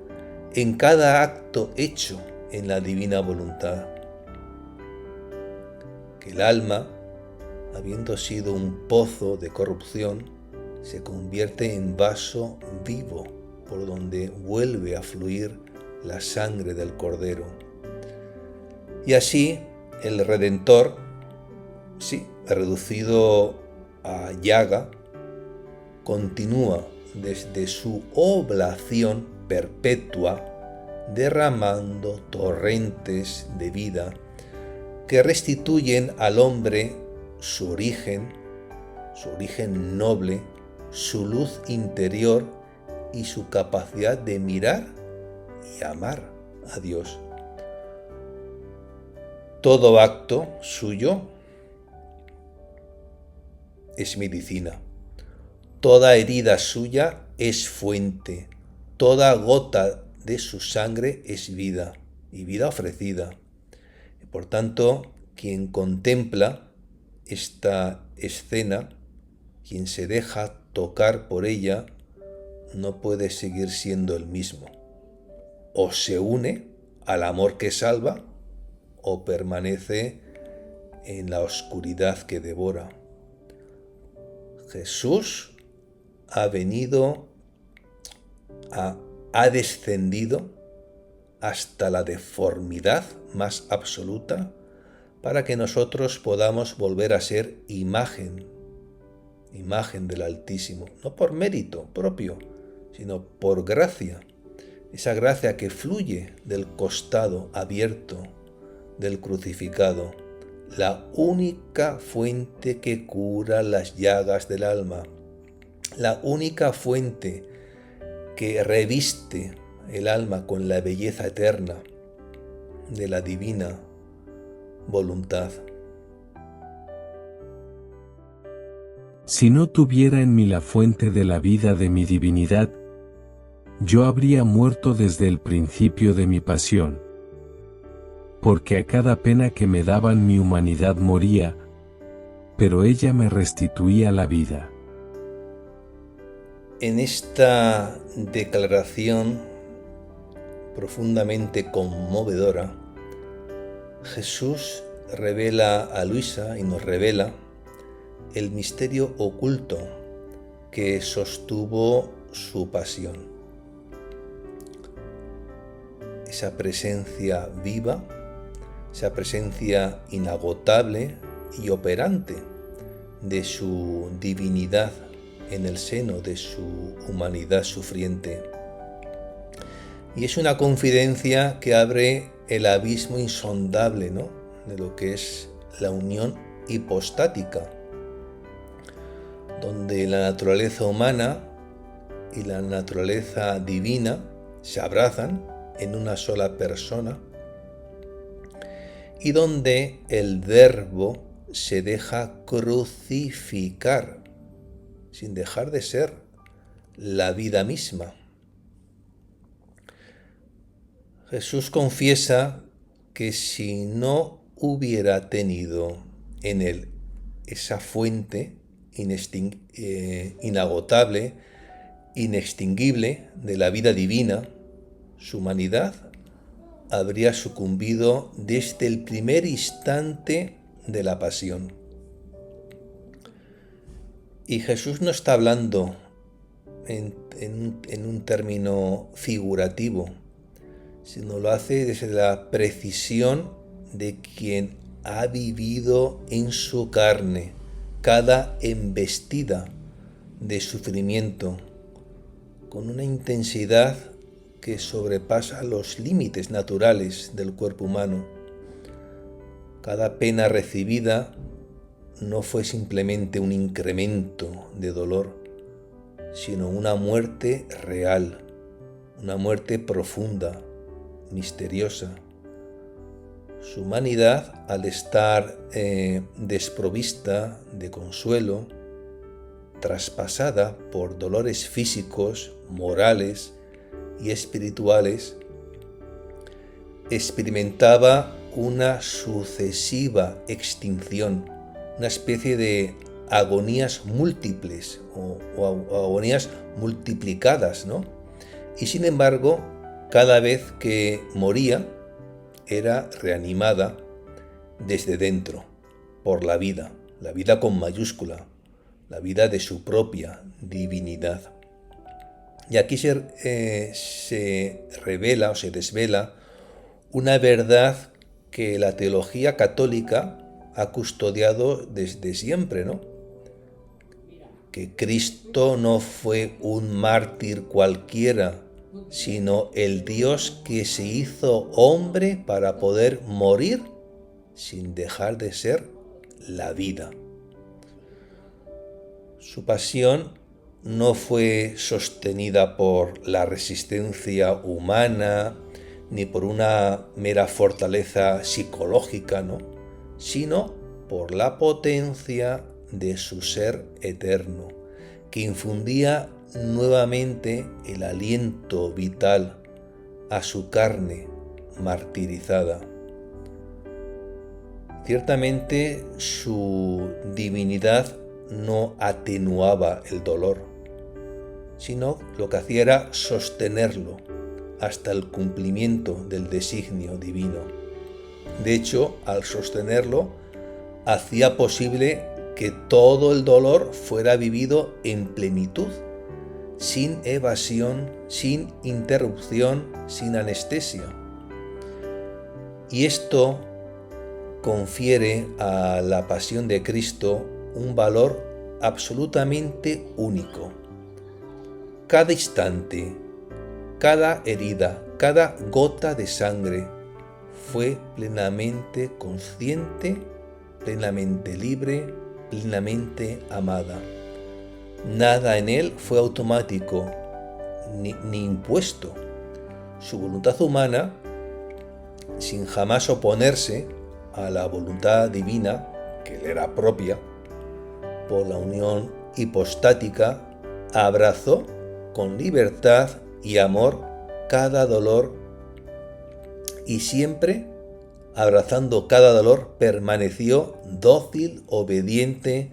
en cada acto hecho en la divina voluntad. Que el alma, habiendo sido un pozo de corrupción, se convierte en vaso vivo por donde vuelve a fluir la sangre del Cordero. Y así el Redentor, reducido a llaga, continúa desde su oblación perpetua derramando torrentes de vida que restituyen al hombre su origen noble, su luz interior y su capacidad de mirar y amar a Dios. Todo acto suyo es medicina, toda herida suya es fuente, toda gota de su sangre es vida y vida ofrecida. Y por tanto, quien contempla esta escena, quien se deja tocar por ella, no puede seguir siendo el mismo. O se une al amor que salva, o permanece en la oscuridad que devora. Jesús ha descendido hasta la deformidad más absoluta para que nosotros podamos volver a ser imagen del Altísimo, no por mérito propio, sino por gracia, esa gracia que fluye del costado abierto del crucificado, la única fuente que cura las llagas del alma, la única fuente que reviste el alma con la belleza eterna de la divina voluntad. Si no tuviera en mí la fuente de la vida de mi divinidad, yo habría muerto desde el principio de mi pasión. Porque a cada pena que me daban mi humanidad moría, pero ella me restituía la vida. En esta declaración profundamente conmovedora, Jesús revela a Luisa y nos revela el misterio oculto que sostuvo su pasión. Esa presencia viva, esa presencia inagotable y operante de su divinidad en el seno de su humanidad sufriente. Y es una confidencia que abre el abismo insondable, ¿no?, de lo que es la unión hipostática, donde la naturaleza humana y la naturaleza divina se abrazan en una sola persona y donde el Verbo se deja crucificar sin dejar de ser la vida misma. Jesús confiesa que si no hubiera tenido en él esa fuente inagotable, inextinguible de la vida divina, su humanidad habría sucumbido desde el primer instante de la pasión. Y Jesús no está hablando en un término figurativo, sino lo hace desde la precisión de quien ha vivido en su carne cada embestida de sufrimiento, con una intensidad que sobrepasa los límites naturales del cuerpo humano. Cada pena recibida no fue simplemente un incremento de dolor, sino una muerte real, una muerte profunda, misteriosa. Su humanidad, al estar desprovista de consuelo, traspasada por dolores físicos, morales y espirituales, experimentaba una sucesiva extinción, una especie de agonías múltiples o agonías multiplicadas, ¿no? Y sin embargo, cada vez que moría, era reanimada desde dentro por la vida con mayúscula, la vida de su propia divinidad. Y aquí se revela o se desvela una verdad que la teología católica ha custodiado desde siempre, ¿no? Que Cristo no fue un mártir cualquiera, sino el Dios que se hizo hombre para poder morir sin dejar de ser la vida. Su pasión no fue sostenida por la resistencia humana ni por una mera fortaleza psicológica, ¿no? Sino por la potencia de su ser eterno, que infundía nuevamente el aliento vital a su carne martirizada. Ciertamente su divinidad no atenuaba el dolor, sino lo que hacía era sostenerlo hasta el cumplimiento del designio divino. De hecho, al sostenerlo, hacía posible que todo el dolor fuera vivido en plenitud, sin evasión, sin interrupción, sin anestesia. Y esto confiere a la pasión de Cristo un valor absolutamente único. Cada instante, cada herida, cada gota de sangre fue plenamente consciente, plenamente libre, plenamente amada. Nada en él fue automático ni impuesto. Su voluntad humana, sin jamás oponerse a la voluntad divina, que le era propia, por la unión hipostática, abrazó con libertad y amor cada dolor y siempre, abrazando cada dolor, permaneció dócil, obediente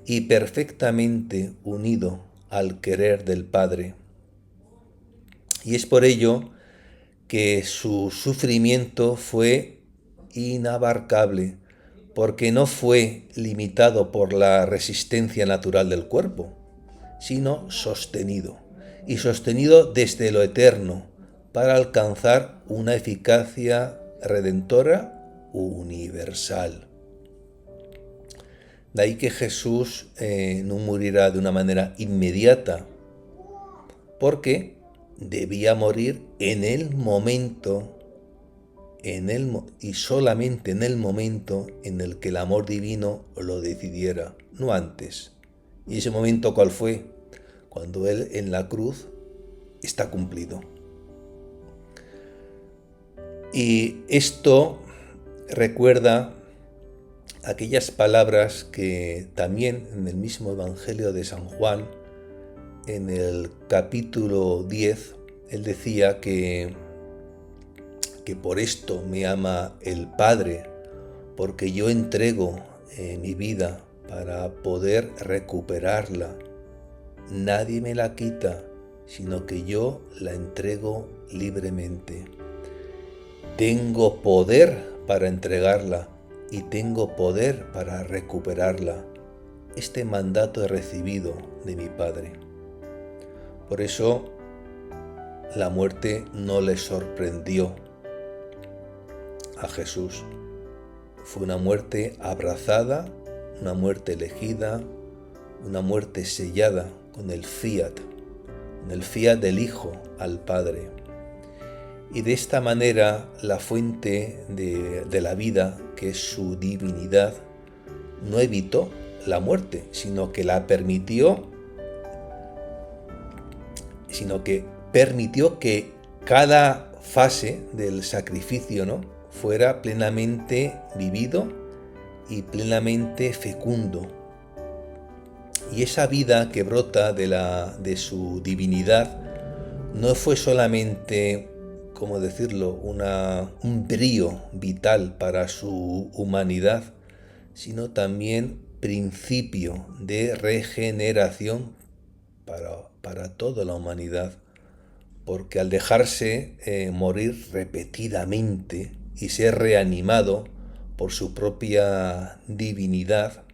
y perfectamente unido al querer del Padre. Y es por ello que su sufrimiento fue inabarcable, porque no fue limitado por la resistencia natural del cuerpo, sino sostenido, y sostenido desde lo eterno, para alcanzar una eficacia redentora universal. De ahí que Jesús no morirá de una manera inmediata, porque debía morir en el momento, y solamente en el momento en el que el amor divino lo decidiera, no antes. ¿Y ese momento cuál fue? Cuando Él en la cruz está cumplido. Y esto recuerda aquellas palabras que también en el mismo Evangelio de San Juan, en el capítulo 10, él decía que por esto me ama el Padre, porque yo entrego mi vida para poder recuperarla. Nadie me la quita, sino que yo la entrego libremente. Tengo poder para entregarla y tengo poder para recuperarla. Este mandato he recibido de mi Padre. Por eso la muerte no le sorprendió a Jesús. Fue una muerte abrazada, una muerte elegida, una muerte sellada con el fiat del Hijo al Padre. Y de esta manera la fuente de la vida, que es su divinidad, no evitó la muerte, sino que permitió que cada fase del sacrificio, ¿no?, fuera plenamente vivido y plenamente fecundo. Y esa vida que brota de su divinidad no fue solamente, ¿cómo decirlo?, un brío vital para su humanidad, sino también principio de regeneración para toda la humanidad, porque al dejarse morir repetidamente y ser reanimado por su propia divinidad,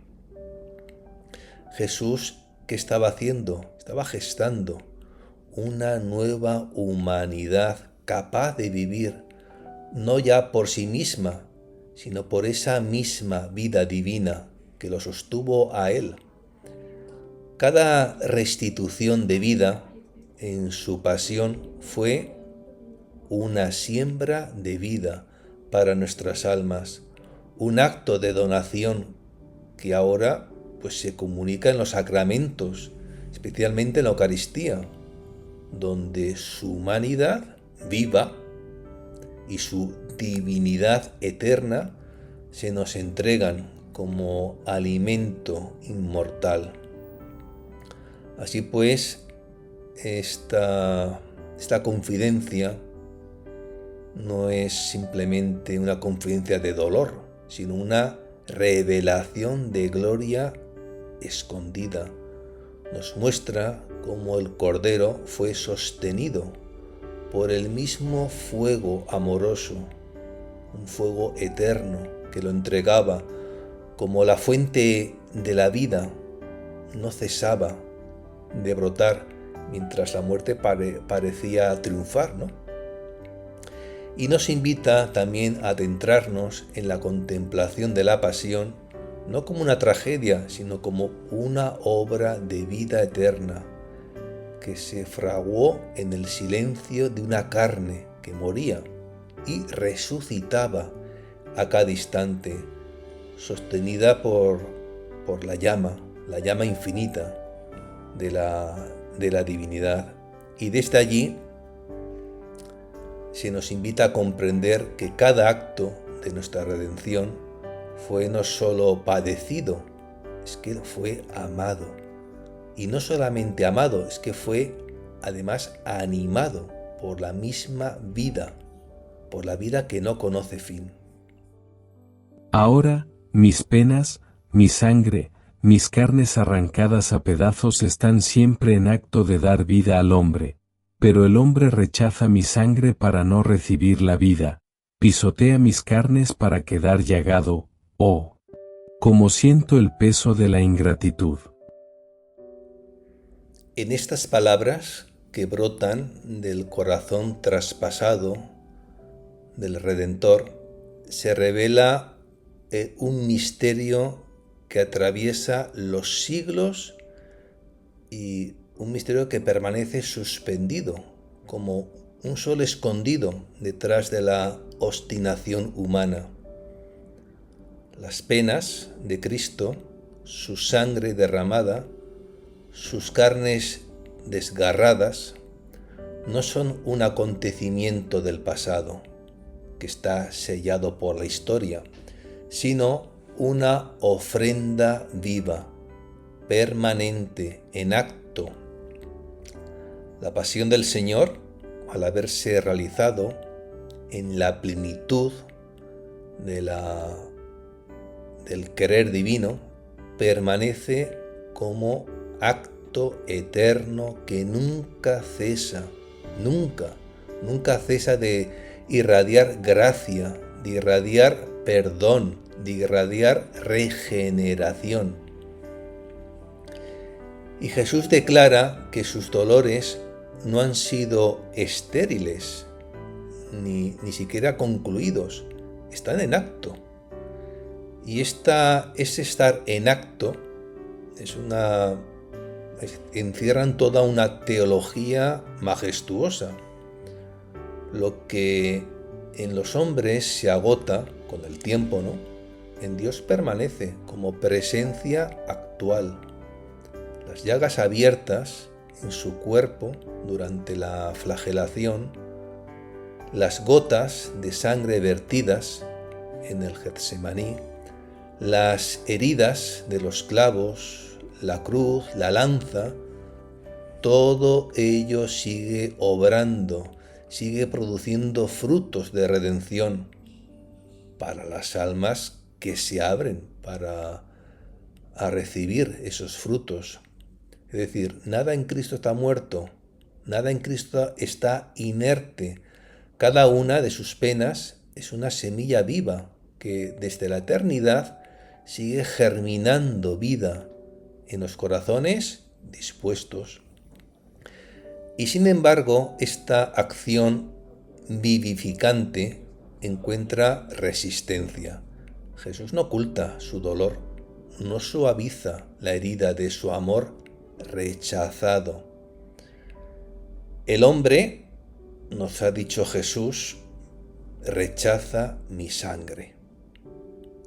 Jesús, ¿qué estaba haciendo? Estaba gestando una nueva humanidad capaz de vivir no ya por sí misma, sino por esa misma vida divina que lo sostuvo a Él. Cada restitución de vida en su pasión fue una siembra de vida para nuestras almas, un acto de donación que ahora pues se comunica en los sacramentos, especialmente en la Eucaristía, donde su humanidad viva y su divinidad eterna se nos entregan como alimento inmortal. Así pues, esta confidencia no es simplemente una confidencia de dolor, sino una revelación de gloria escondida. Nos muestra cómo el Cordero fue sostenido por el mismo fuego amoroso, un fuego eterno que lo entregaba, como la fuente de la vida no cesaba de brotar mientras la muerte parecía triunfar, ¿no? Y nos invita también a adentrarnos en la contemplación de la pasión, no como una tragedia, sino como una obra de vida eterna, que se fraguó en el silencio de una carne que moría y resucitaba a cada instante, sostenida por la llama infinita de la divinidad. Y desde allí se nos invita a comprender que cada acto de nuestra redención fue no solo padecido, es que fue amado. Y no solamente amado, es que fue además animado por la misma vida, por la vida que no conoce fin. Ahora, mis penas, mi sangre, mis carnes arrancadas a pedazos están siempre en acto de dar vida al hombre. Pero el hombre rechaza mi sangre para no recibir la vida, pisotea mis carnes para quedar llagado, oh, como siento el peso de la ingratitud. En estas palabras que brotan del corazón traspasado del Redentor, se revela un misterio que atraviesa los siglos y un misterio que permanece suspendido, como un sol escondido detrás de la obstinación humana. Las penas de Cristo, su sangre derramada, sus carnes desgarradas, no son un acontecimiento del pasado, que está sellado por la historia, sino una ofrenda viva, permanente, en acto. La pasión del Señor, al haberse realizado en la plenitud del querer divino, permanece como acto eterno que nunca cesa, nunca cesa de irradiar gracia, de irradiar perdón, de irradiar regeneración. Y Jesús declara que sus dolores no han sido estériles, ni siquiera concluidos, están en acto. Y ese estar en acto encierran toda una teología majestuosa. Lo que en los hombres se agota con el tiempo, ¿no? En Dios permanece como presencia actual. Las llagas abiertas en su cuerpo durante la flagelación, las gotas de sangre vertidas en el Getsemaní, las heridas de los clavos, la cruz, la lanza, todo ello sigue obrando, sigue produciendo frutos de redención para las almas que se abren a recibir esos frutos. Es decir, nada en Cristo está muerto, nada en Cristo está inerte. Cada una de sus penas es una semilla viva que desde la eternidad sigue germinando vida en los corazones dispuestos. Y sin embargo, esta acción vivificante encuentra resistencia. Jesús no oculta su dolor, no suaviza la herida de su amor rechazado. El hombre, nos ha dicho Jesús, rechaza mi sangre.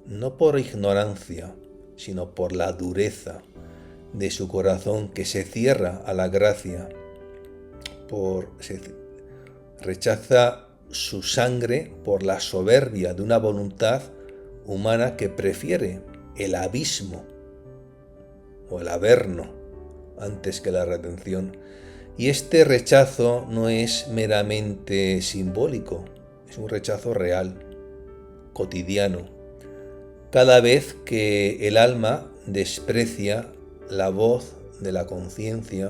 No por ignorancia, sino por la dureza de su corazón que se cierra a la gracia. Rechaza su sangre por la soberbia de una voluntad humana que prefiere el abismo o el averno antes que la redención. Y este rechazo no es meramente simbólico, es un rechazo real, cotidiano. Cada vez que el alma desprecia la voz de la conciencia,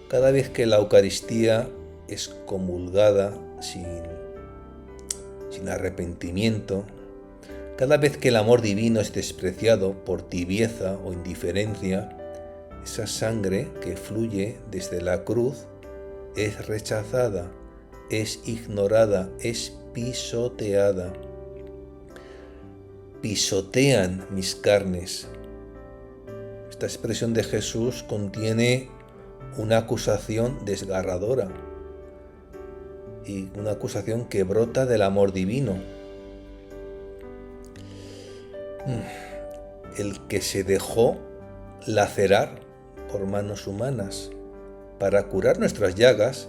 cada vez que la Eucaristía es comulgada sin arrepentimiento, cada vez que el amor divino es despreciado por tibieza o indiferencia, esa sangre que fluye desde la cruz es rechazada, es ignorada, es pisoteada. Pisotean mis carnes. Esta expresión de Jesús contiene una acusación desgarradora y una acusación que brota del amor divino. El que se dejó lacerar por manos humanas para curar nuestras llagas,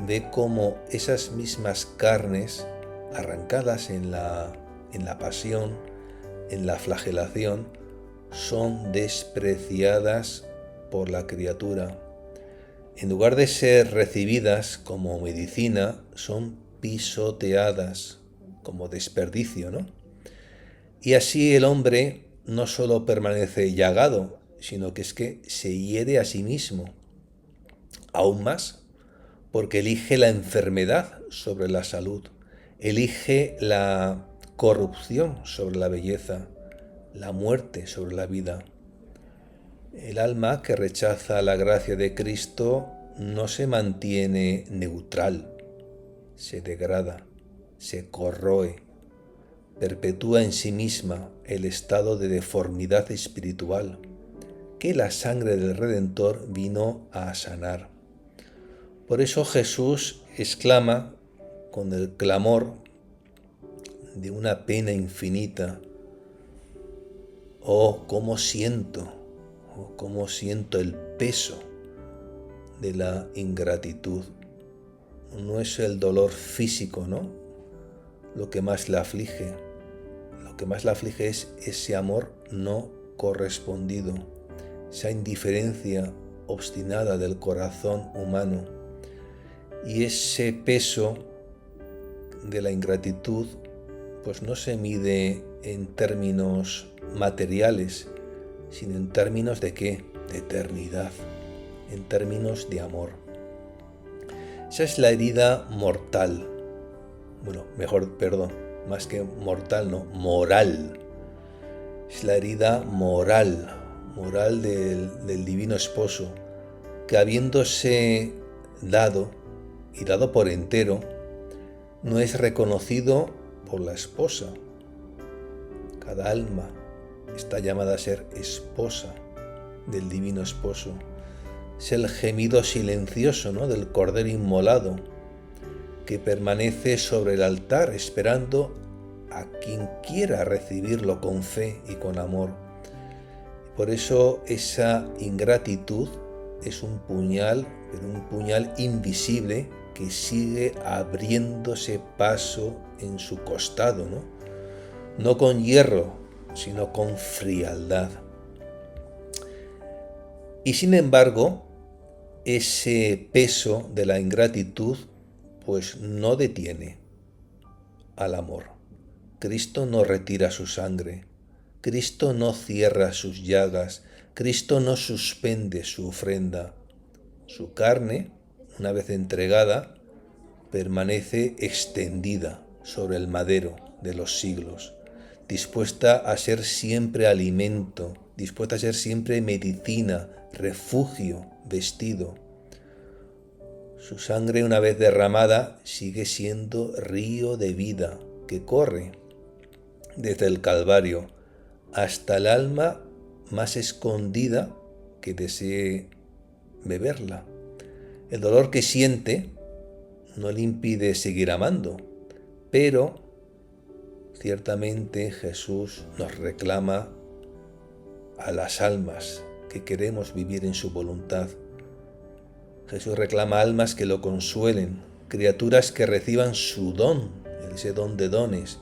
ve cómo esas mismas carnes arrancadas en la pasión, en la flagelación, son despreciadas por la criatura. En lugar de ser recibidas como medicina, son pisoteadas como desperdicio, ¿no? Y así el hombre no solo permanece llagado, sino que se hiere a sí mismo. Aún más, porque elige la enfermedad sobre la salud, elige la corrupción sobre la belleza, la muerte sobre la vida. El alma que rechaza la gracia de Cristo no se mantiene neutral, se degrada, se corroe, perpetúa en sí misma el estado de deformidad espiritual que la sangre del Redentor vino a sanar. Por eso Jesús exclama con el clamor de una pena infinita: oh, cómo siento el peso de la ingratitud. No es el dolor físico, ¿no?, lo que más la aflige. Lo que más la aflige es ese amor no correspondido, esa indiferencia obstinada del corazón humano. Y ese peso de la ingratitud pues no se mide en términos materiales, sino en términos de ¿qué? De eternidad, en términos de amor. Esa es la herida mortal. Bueno, más que mortal, no, moral. Es la herida moral del divino esposo, que habiéndose dado y dado por entero, no es reconocido por la esposa. Cada alma está llamada a ser esposa del Divino Esposo. Es el gemido silencioso, ¿no?, del Cordero inmolado, que permanece sobre el altar esperando a quien quiera recibirlo con fe y con amor. Por eso esa ingratitud es un puñal, pero un puñal invisible que sigue abriéndose paso en su costado, no con hierro, sino con frialdad. Y sin embargo, ese peso de la ingratitud pues no detiene al amor. Cristo no retira su sangre, Cristo no cierra sus llagas, Cristo no suspende su ofrenda. Su carne, una vez entregada, permanece extendida sobre el madero de los siglos, dispuesta a ser siempre alimento, dispuesta a ser siempre medicina, refugio, vestido. Su sangre, una vez derramada, sigue siendo río de vida que corre desde el Calvario hasta el alma más escondida que desee beberla. El dolor que siente no le impide seguir amando, pero ciertamente Jesús nos reclama a las almas que queremos vivir en su voluntad. Jesús reclama almas que lo consuelen, criaturas que reciban su don, ese don de dones,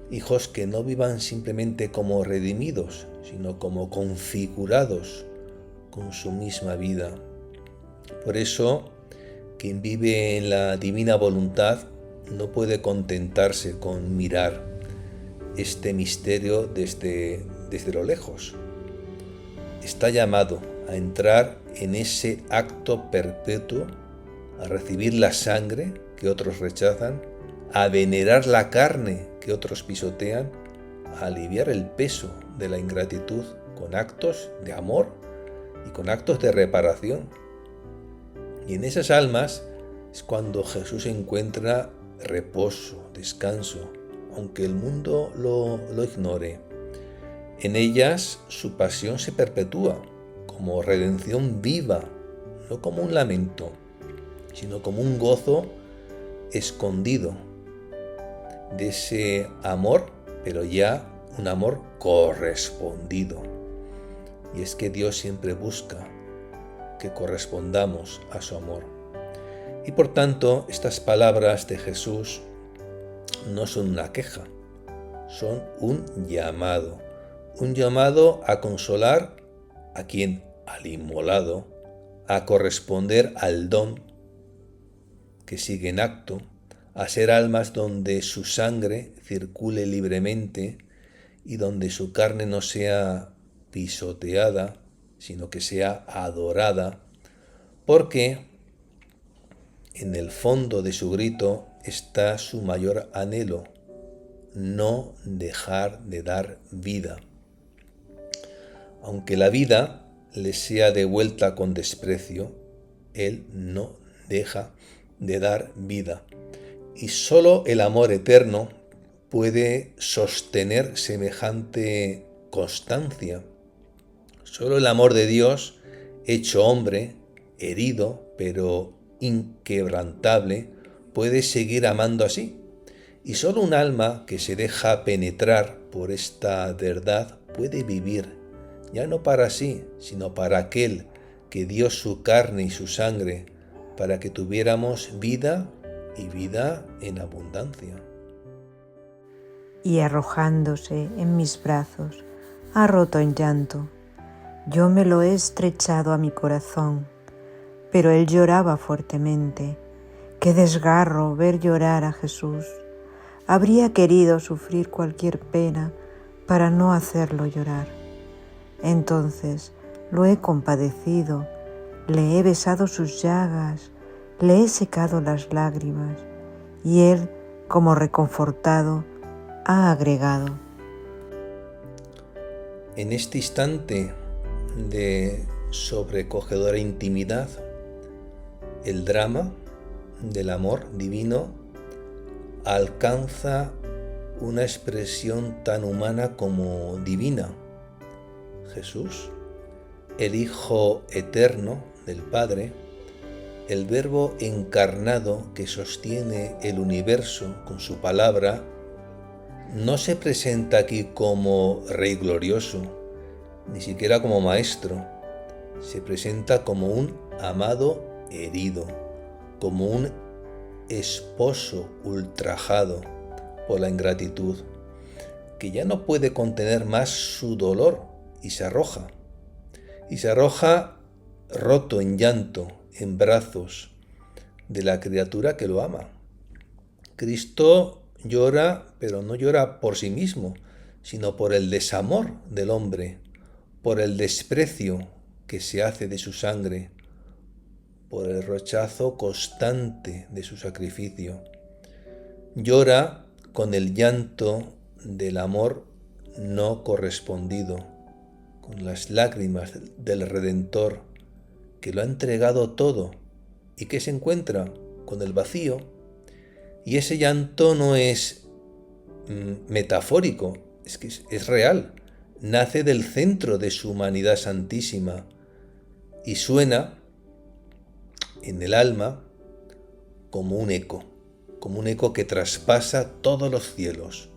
hijos que no vivan simplemente como redimidos, sino como configurados con su misma vida. Por eso, quien vive en la divina voluntad no puede contentarse con mirar este misterio desde lo lejos. Está llamado a entrar en ese acto perpetuo, a recibir la sangre que otros rechazan, a venerar la carne que otros pisotean, a aliviar el peso de la ingratitud con actos de amor y con actos de reparación. Y en esas almas es cuando Jesús encuentra reposo, descanso, aunque el mundo lo ignore. En ellas su pasión se perpetúa como redención viva, no como un lamento, sino como un gozo escondido de ese amor, pero ya un amor correspondido. Y es que Dios siempre busca que correspondamos a su amor. Y por tanto, estas palabras de Jesús no son una queja, son un llamado a consolar a quien, al inmolado, a corresponder al don que sigue en acto, a ser almas donde su sangre circule libremente y donde su carne no sea pisoteada, sino que sea adorada, porque en el fondo de su grito está su mayor anhelo: no dejar de dar vida. Aunque la vida le sea devuelta con desprecio, Él no deja de dar vida. Y solo el amor eterno puede sostener semejante constancia. Solo el amor de Dios, hecho hombre, herido, pero inquebrantable, puede seguir amando así. Y solo un alma que se deja penetrar por esta verdad puede vivir, ya no para sí, sino para aquel que dio su carne y su sangre para que tuviéramos vida y vida en abundancia. Y arrojándose en mis brazos, ha roto en llanto. Yo me lo he estrechado a mi corazón, pero él lloraba fuertemente. ¡Qué desgarro ver llorar a Jesús! Habría querido sufrir cualquier pena para no hacerlo llorar. Entonces lo he compadecido, le he besado sus llagas, le he secado las lágrimas, y él, como reconfortado, ha agregado: En este instante de sobrecogedora intimidad, el drama del amor divino alcanza una expresión tan humana como divina. Jesús, el Hijo eterno del Padre, el Verbo encarnado que sostiene el universo con su palabra, no se presenta aquí como Rey glorioso, ni siquiera como Maestro. Se presenta como un amado herido, como un esposo ultrajado por la ingratitud, que ya no puede contener más su dolor y se arroja roto en llanto, en brazos de la criatura que lo ama. Cristo llora, pero no llora por sí mismo, sino por el desamor del hombre, por el desprecio que se hace de su sangre, por el rechazo constante de su sacrificio. Llora con el llanto del amor no correspondido, con las lágrimas del Redentor, que lo ha entregado todo y que se encuentra con el vacío. Y ese llanto no es metafórico, es que es real, nace del centro de su humanidad santísima y suena en el alma como un eco que traspasa todos los cielos.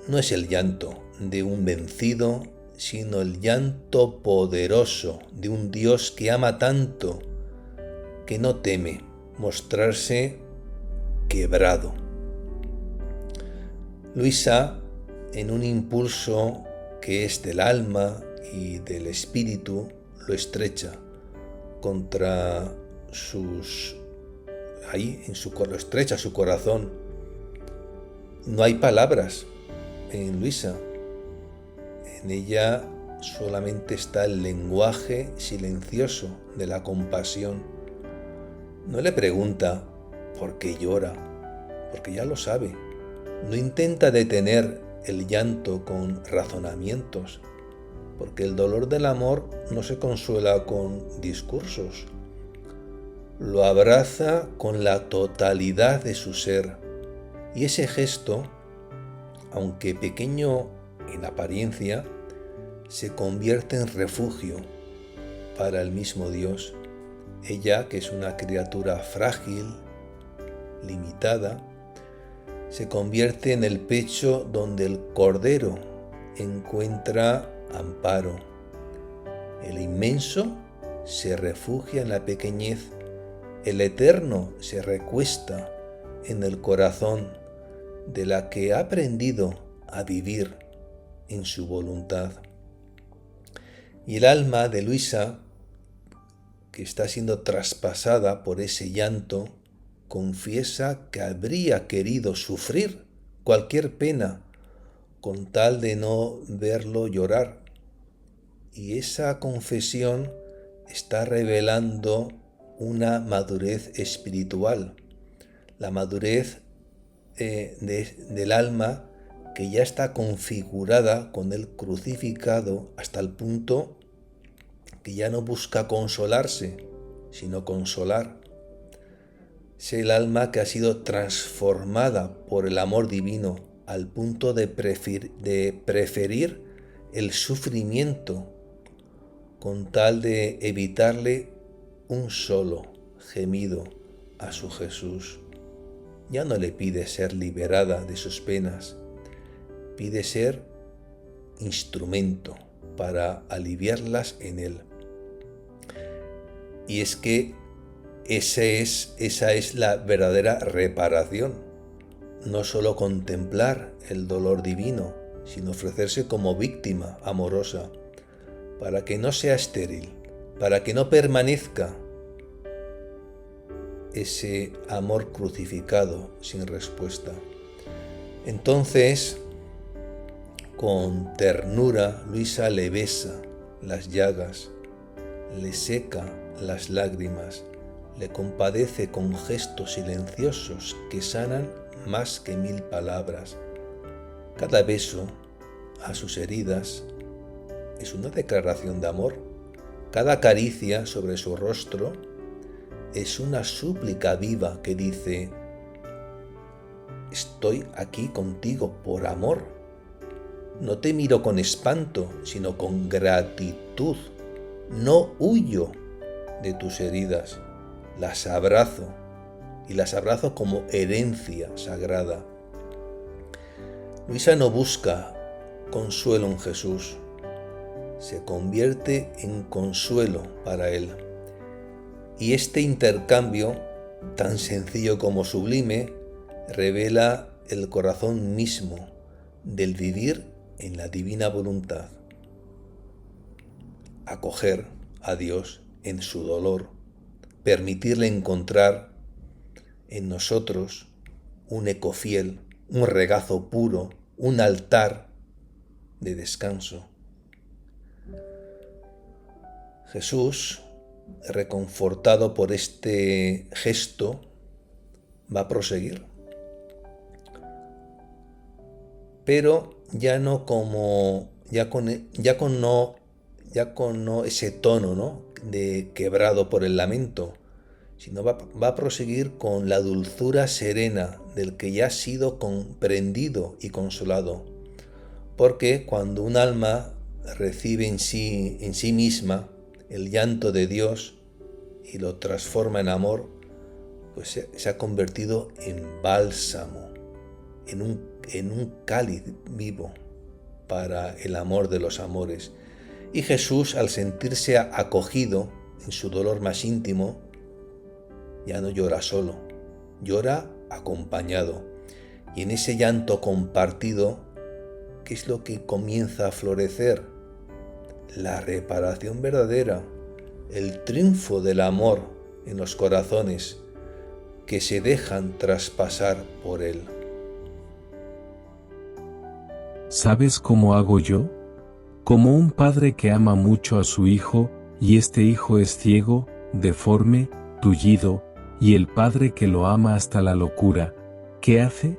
No es el llanto de un vencido, sino el llanto poderoso de un Dios que ama tanto, que no teme mostrarse quebrado. Luisa, en un impulso que es del alma y del espíritu, lo estrecha contra lo estrecha su corazón. No hay palabras en Luisa. En ella solamente está el lenguaje silencioso de la compasión. No le pregunta por qué llora, porque ya lo sabe. No intenta detener el llanto con razonamientos, porque el dolor del amor no se consuela con discursos. Lo abraza con la totalidad de su ser. Y ese gesto, aunque pequeño en apariencia, se convierte en refugio para el mismo Dios. Ella, que es una criatura frágil, limitada, se convierte en el pecho donde el Cordero encuentra amparo. El inmenso se refugia en la pequeñez. El eterno se recuesta en el corazón de la que ha aprendido a vivir en su voluntad. Y el alma de Luisa, que está siendo traspasada por ese llanto, confiesa que habría querido sufrir cualquier pena con tal de no verlo llorar. Y esa confesión está revelando una madurez espiritual, la madurez del alma que ya está configurada con el crucificado hasta el punto que ya no busca consolarse, sino consolar. Es el alma que ha sido transformada por el amor divino al punto de preferir el sufrimiento con tal de evitarle un solo gemido a su Jesús. Ya no le pide ser liberada de sus penas, pide ser instrumento para aliviarlas en Él. Y es que esa es la verdadera reparación, no solo contemplar el dolor divino, sino ofrecerse como víctima amorosa, para que no sea estéril, para que no permanezca ese amor crucificado sin respuesta. Entonces, con ternura, Luisa le besa las llagas, le seca las lágrimas, le compadece con gestos silenciosos que sanan más que 1000 palabras. Cada beso a sus heridas es una declaración de amor. Cada caricia sobre su rostro es una súplica viva que dice: estoy aquí contigo por amor. No te miro con espanto, sino con gratitud. No huyo de tus heridas, las abrazo, y las abrazo como herencia sagrada. Luisa no busca consuelo en Jesús, se convierte en consuelo para él. Y este intercambio, tan sencillo como sublime, revela el corazón mismo del vivir en la divina voluntad. Acoger a Dios en su dolor, permitirle encontrar en nosotros un eco fiel, un regazo puro, un altar de descanso. Jesús, reconfortado por este gesto, va a proseguir, pero ya no como no ese tono, ¿no?, de quebrado por el lamento, sino va a proseguir con la dulzura serena del que ya ha sido comprendido y consolado, porque cuando un alma recibe en sí misma el llanto de Dios y lo transforma en amor, pues se ha convertido en bálsamo, en un cáliz vivo para el amor de los amores. Y Jesús, al sentirse acogido en su dolor más íntimo, ya no llora solo, llora acompañado. Y en ese llanto compartido, ¿qué es lo que comienza a florecer? La reparación verdadera, el triunfo del amor en los corazones que se dejan traspasar por él. ¿Sabes cómo hago yo? Como un padre que ama mucho a su hijo, y este hijo es ciego, deforme, tullido, y el padre que lo ama hasta la locura, ¿qué hace?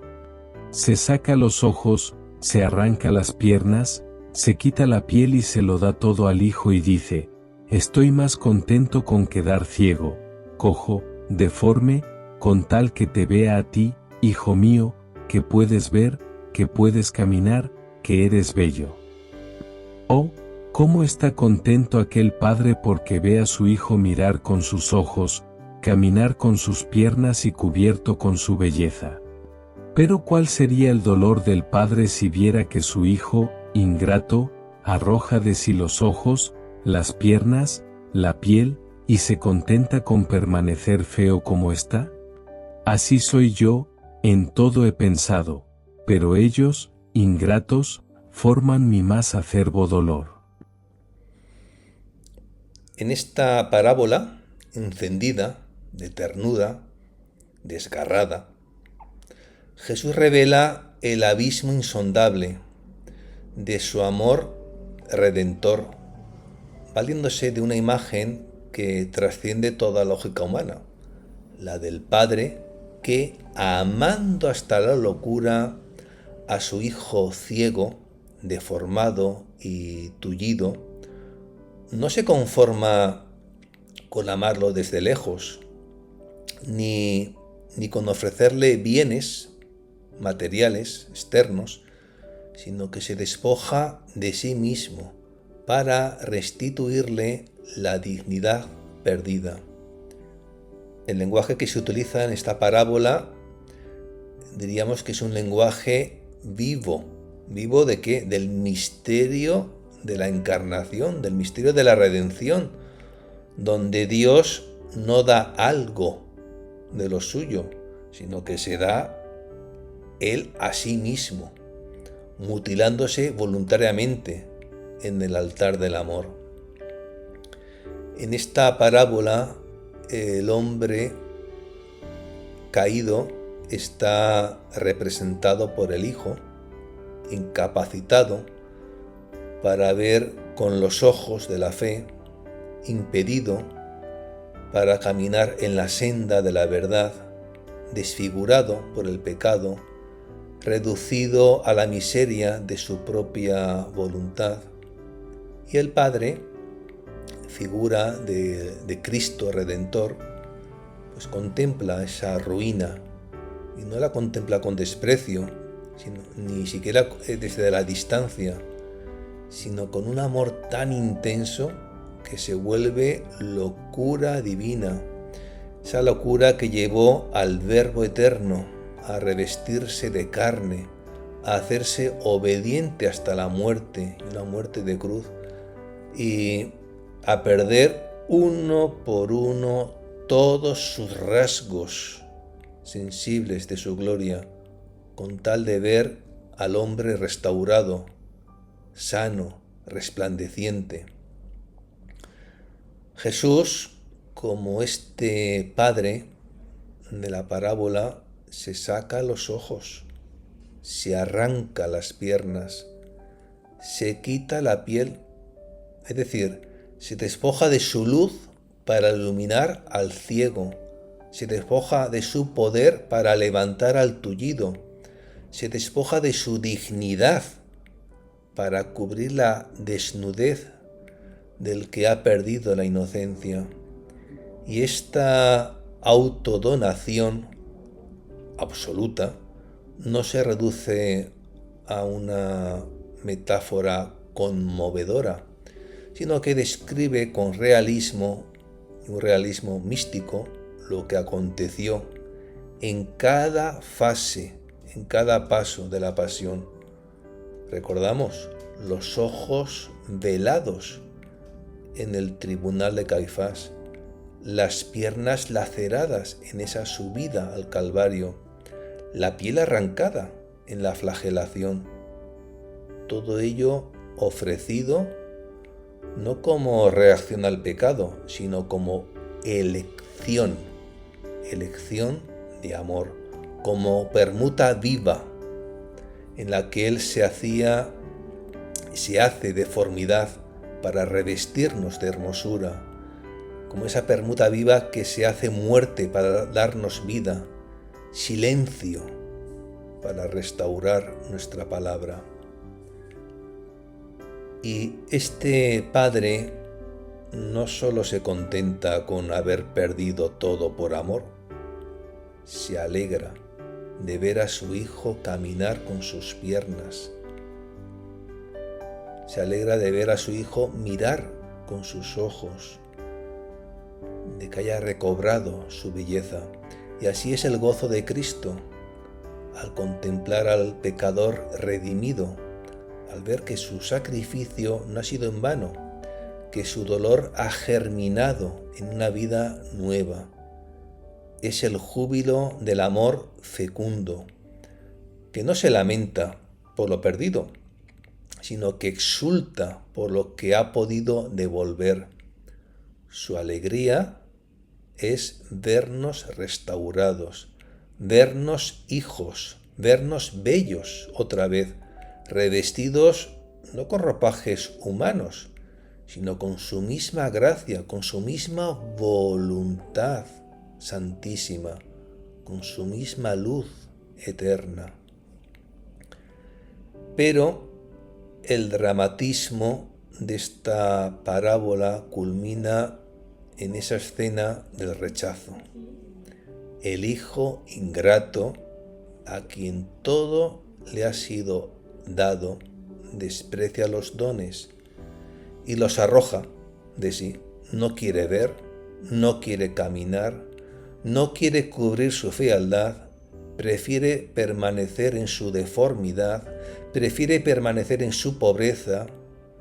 Se saca los ojos, se arranca las piernas, se quita la piel y se lo da todo al hijo y dice: estoy más contento con quedar ciego, cojo, deforme, con tal que te vea a ti, hijo mío, que puedes ver, que puedes caminar, que eres bello. Oh, cómo está contento aquel padre porque ve a su hijo mirar con sus ojos, caminar con sus piernas y cubierto con su belleza. Pero ¿cuál sería el dolor del padre si viera que su hijo, ingrato, arroja de sí los ojos, las piernas, la piel, y se contenta con permanecer feo como está? Así soy yo, en todo he pensado, pero ellos, ingratos, forman mi más acerbo dolor. En esta parábola encendida, de ternura, desgarrada, Jesús revela el abismo insondable de su amor redentor, valiéndose de una imagen que trasciende toda lógica humana, la del Padre que, amando hasta la locura a su hijo ciego, deformado y tullido, no se conforma con amarlo desde lejos, ni con ofrecerle bienes materiales externos, sino que se despoja de sí mismo para restituirle la dignidad perdida. El lenguaje que se utiliza en esta parábola diríamos que es un lenguaje vivo. ¿Vivo de qué? Del misterio de la encarnación, del misterio de la redención, donde Dios no da algo de lo suyo, sino que se da Él a sí mismo, mutilándose voluntariamente en el altar del amor. En esta parábola, el hombre caído está representado por el Hijo, incapacitado para ver con los ojos de la fe, impedido para caminar en la senda de la verdad, desfigurado por el pecado, reducido a la miseria de su propia voluntad. Y el Padre, figura de Cristo Redentor, pues contempla esa ruina y no la contempla con desprecio, ni siquiera desde la distancia, sino con un amor tan intenso que se vuelve locura divina, esa locura que llevó al Verbo eterno a revestirse de carne, a hacerse obediente hasta la muerte, una muerte de cruz, y a perder uno por uno todos sus rasgos sensibles de su gloria, con tal de ver al hombre restaurado, sano, resplandeciente. Jesús, como este padre de la parábola, se saca los ojos, se arranca las piernas, se quita la piel, es decir, se despoja de su luz para iluminar al ciego, se despoja de su poder para levantar al tullido, se despoja de su dignidad para cubrir la desnudez del que ha perdido la inocencia. Y esta autodonación absoluta no se reduce a una metáfora conmovedora, sino que describe con realismo, un realismo místico, lo que aconteció en cada fase, en cada paso de la pasión. Recordamos los ojos velados en el tribunal de Caifás, las piernas laceradas en esa subida al Calvario, la piel arrancada en la flagelación. Todo ello ofrecido no como reacción al pecado, sino como elección de amor, como permuta viva en la que Él se hace deformidad para revestirnos de hermosura, como esa permuta viva que se hace muerte para darnos vida, silencio para restaurar nuestra palabra. Y este Padre no solo se contenta con haber perdido todo por amor, se alegra de ver a su Hijo caminar con sus piernas, se alegra de ver a su Hijo mirar con sus ojos, de que haya recobrado su belleza. Y así es el gozo de Cristo, al contemplar al pecador redimido, al ver que su sacrificio no ha sido en vano, que su dolor ha germinado en una vida nueva. Es el júbilo del amor fecundo, que no se lamenta por lo perdido, sino que exulta por lo que ha podido devolver. Su alegría es vernos restaurados, vernos hijos, vernos bellos otra vez, revestidos no con ropajes humanos, sino con su misma gracia, con su misma voluntad santísima, con su misma luz eterna. Pero el dramatismo de esta parábola culmina en esa escena del rechazo. El hijo ingrato, a quien todo le ha sido dado, desprecia los dones y los arroja de sí. No quiere ver, no quiere caminar, no quiere cubrir su fealdad, prefiere permanecer en su deformidad, prefiere permanecer en su pobreza,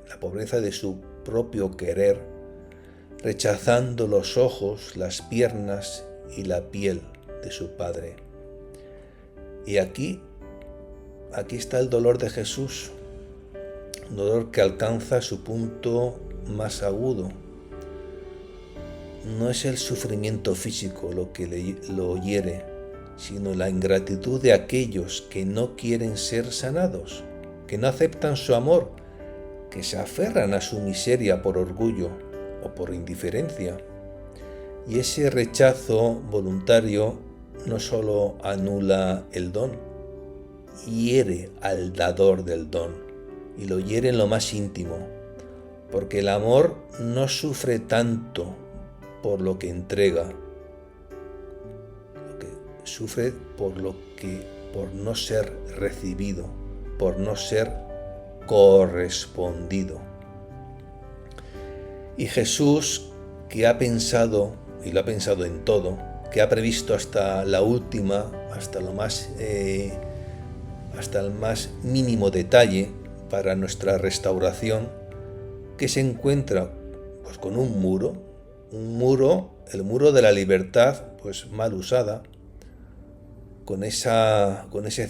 la pobreza de su propio querer, rechazando los ojos, las piernas y la piel de su Padre. Y aquí está el dolor de Jesús, un dolor que alcanza su punto más agudo. No es el sufrimiento físico lo que lo hiere, sino la ingratitud de aquellos que no quieren ser sanados, que no aceptan su amor, que se aferran a su miseria por orgullo o por indiferencia. Y ese rechazo voluntario no solo anula el don, hiere al dador del don, y lo hiere en lo más íntimo, porque el amor no sufre tanto por lo que entrega sufre por no ser recibido, por no ser correspondido. Y Jesús, que ha pensado, y lo ha pensado en todo, que ha previsto hasta la última, hasta el más mínimo detalle para nuestra restauración, que se encuentra pues con un muro, el muro de la libertad, pues mal usada, con ese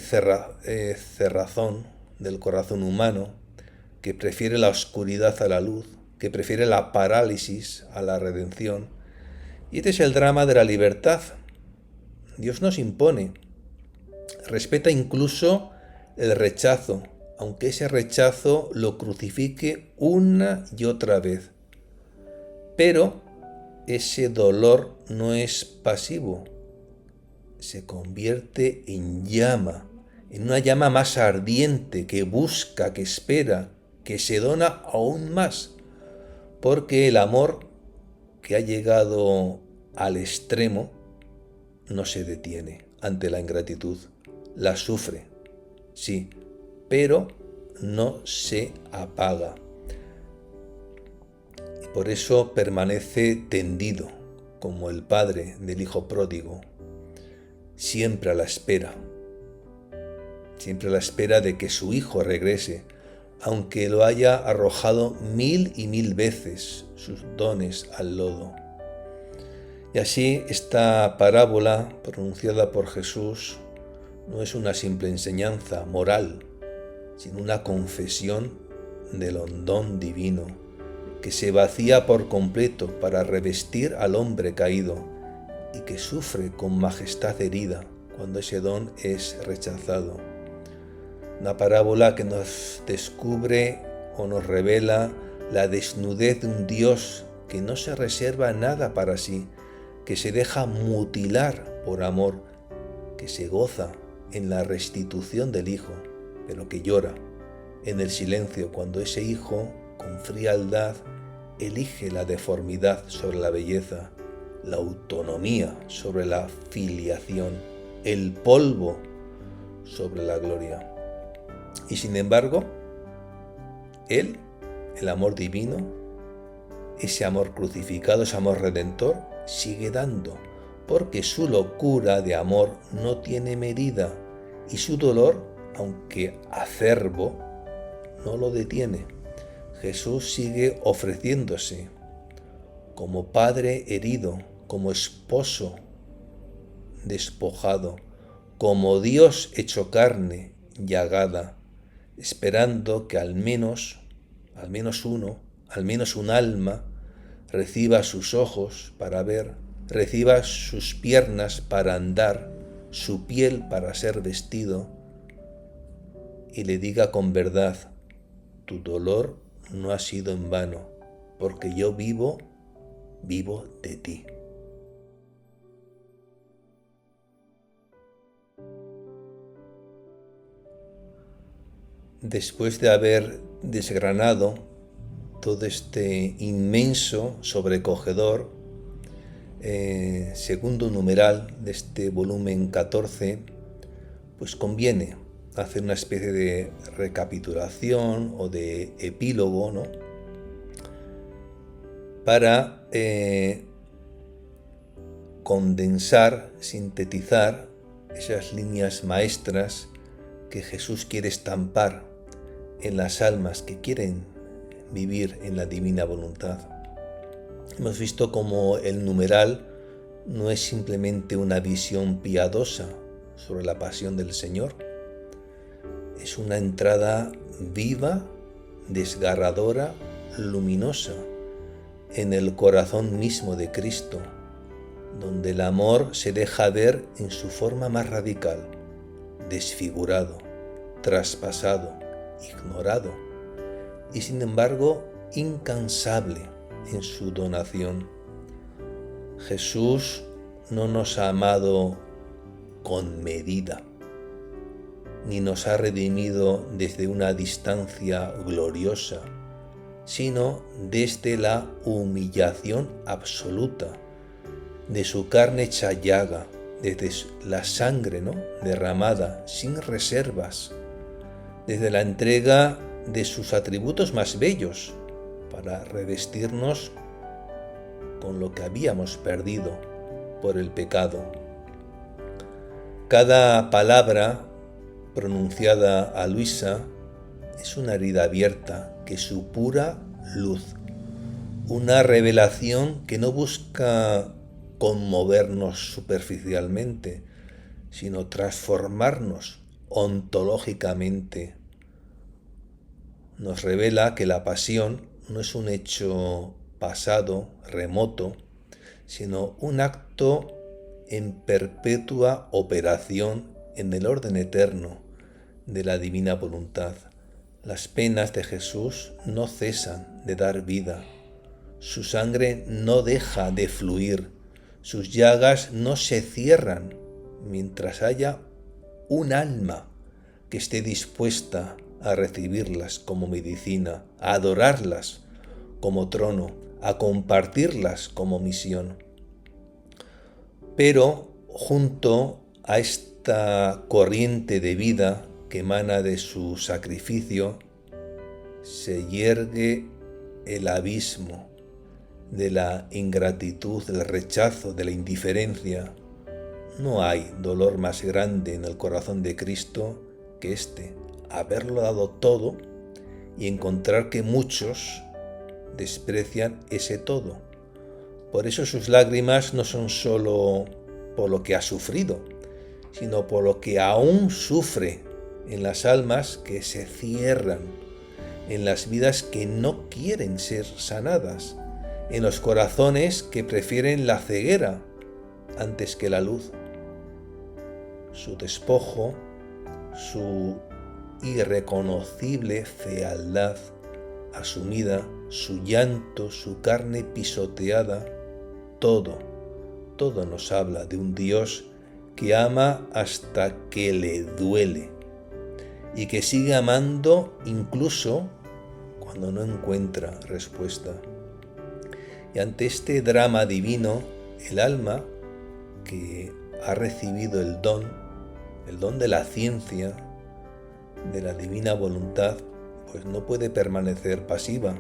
cerrazón del corazón humano que prefiere la oscuridad a la luz, que prefiere la parálisis a la redención. Y este es el drama de la libertad. Dios nos impone, respeta incluso el rechazo, aunque ese rechazo lo crucifique una y otra vez. Pero ese dolor no es pasivo, se convierte en llama, en una llama más ardiente que busca, que espera, que se dona aún más, porque el amor que ha llegado al extremo no se detiene ante la ingratitud, la sufre, sí, pero no se apaga. Y por eso permanece tendido, como el padre del hijo pródigo, siempre a la espera de que su hijo regrese, aunque lo haya arrojado 1000 y 1000 veces sus dones al lodo. Y así esta parábola pronunciada por Jesús no es una simple enseñanza moral, sino una confesión del don divino, que se vacía por completo para revestir al hombre caído y que sufre con majestad herida cuando ese don es rechazado. Una parábola que nos descubre o nos revela la desnudez de un Dios que no se reserva nada para sí, que se deja mutilar por amor, que se goza en la restitución del Hijo, pero que llora en el silencio cuando ese Hijo, con frialdad, elige la deformidad sobre la belleza, la autonomía sobre la filiación, el polvo sobre la gloria. Y sin embargo, Él, el amor divino, ese amor crucificado, ese amor redentor, sigue dando, porque su locura de amor no tiene medida y su dolor, aunque acerbo, no lo detiene. Jesús sigue ofreciéndose como padre herido, como esposo despojado, como Dios hecho carne, llagada, esperando que al menos un alma reciba sus ojos para ver, reciba sus piernas para andar, su piel para ser vestido, y le diga con verdad: tu dolor no ha sido en vano, porque yo vivo de ti. Después de haber desgranado todo este inmenso, sobrecogedor segundo numeral de este volumen 14, pues conviene hacer una especie de recapitulación o de epílogo, ¿no?, para condensar, sintetizar esas líneas maestras que Jesús quiere estampar en las almas que quieren vivir en la divina voluntad. Hemos visto cómo el numeral no es simplemente una visión piadosa sobre la pasión del Señor, es una entrada viva, desgarradora, luminosa en el corazón mismo de Cristo, donde el amor se deja ver en su forma más radical, desfigurado, traspasado, ignorado y sin embargo incansable en su donación. Jesús no nos ha amado con medida, ni nos ha redimido desde una distancia gloriosa, sino desde la humillación absoluta de su carne hecha llaga, desde la sangre, ¿no?, derramada sin reservas, desde la entrega de sus atributos más bellos para revestirnos con lo que habíamos perdido por el pecado. Cada palabra pronunciada a Luisa es una herida abierta que supura luz, una revelación que no busca conmovernos superficialmente, sino transformarnos ontológicamente. Nos revela que la pasión no es un hecho pasado, remoto, sino un acto en perpetua operación en el orden eterno de la divina voluntad. Las penas de Jesús no cesan de dar vida, su sangre no deja de fluir, sus llagas no se cierran mientras haya un alma que esté dispuesta a recibirlas como medicina, a adorarlas como trono, a compartirlas como misión. Pero junto a esta corriente de vida que emana de su sacrificio, se yergue el abismo de la ingratitud, del rechazo, de la indiferencia. No hay dolor más grande en el corazón de Cristo que este, haberlo dado todo y encontrar que muchos desprecian ese todo. Por eso sus lágrimas no son solo por lo que ha sufrido, sino por lo que aún sufre en las almas que se cierran, en las vidas que no quieren ser sanadas, en los corazones que prefieren la ceguera antes que la luz. Su despojo, su irreconocible fealdad asumida, su llanto, su carne pisoteada, todo nos habla de un Dios que ama hasta que le duele y que sigue amando incluso cuando no encuentra respuesta. Y ante este drama divino, el alma que ha recibido el don de la ciencia, de la divina voluntad, pues no puede permanecer pasiva.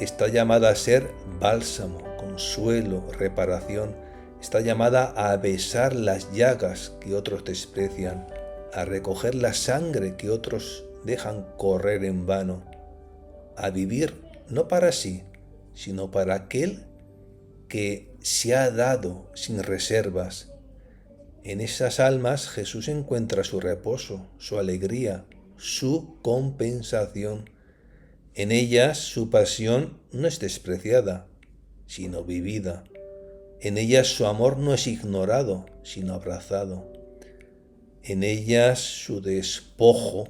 Está llamada a ser bálsamo, consuelo, reparación. Está llamada a besar las llagas que otros desprecian, a recoger la sangre que otros dejan correr en vano, a vivir no para sí, sino para aquel que se ha dado sin reservas. En esas almas Jesús encuentra su reposo, su alegría, su compensación. En ellas su pasión no es despreciada, sino vivida. En ellas su amor no es ignorado, sino abrazado. En ellas su despojo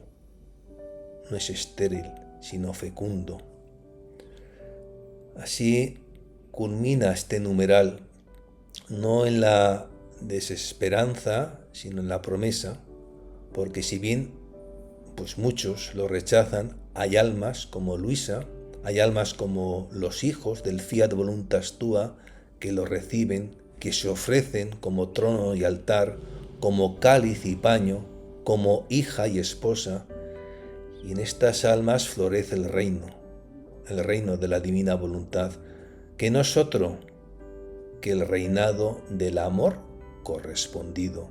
no es estéril, sino fecundo. Así culmina este numeral, no en la desesperanza, sino en la promesa, porque si bien pues muchos lo rechazan, hay almas como Luisa, hay almas como los hijos del Fiat Voluntas Tua que lo reciben, que se ofrecen como trono y altar, como cáliz y paño, como hija y esposa, y en estas almas florece el reino de la divina voluntad, que no es otro que el reinado del amor correspondido.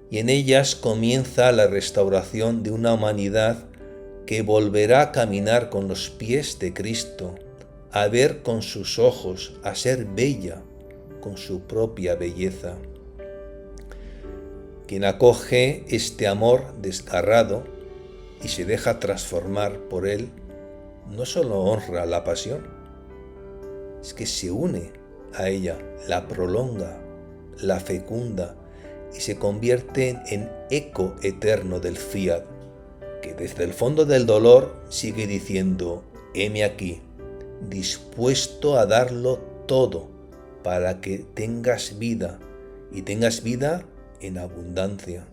Y en ellas comienza la restauración de una humanidad que volverá a caminar con los pies de Cristo, a ver con sus ojos, a ser bella con su propia belleza. Quien acoge este amor desgarrado y se deja transformar por él, no solo honra la pasión, es que se une a ella, la prolonga, la fecunda y se convierte en eco eterno del Fiat, que desde el fondo del dolor sigue diciendo: heme aquí, dispuesto a darlo todo para que tengas vida y tengas vida en abundancia.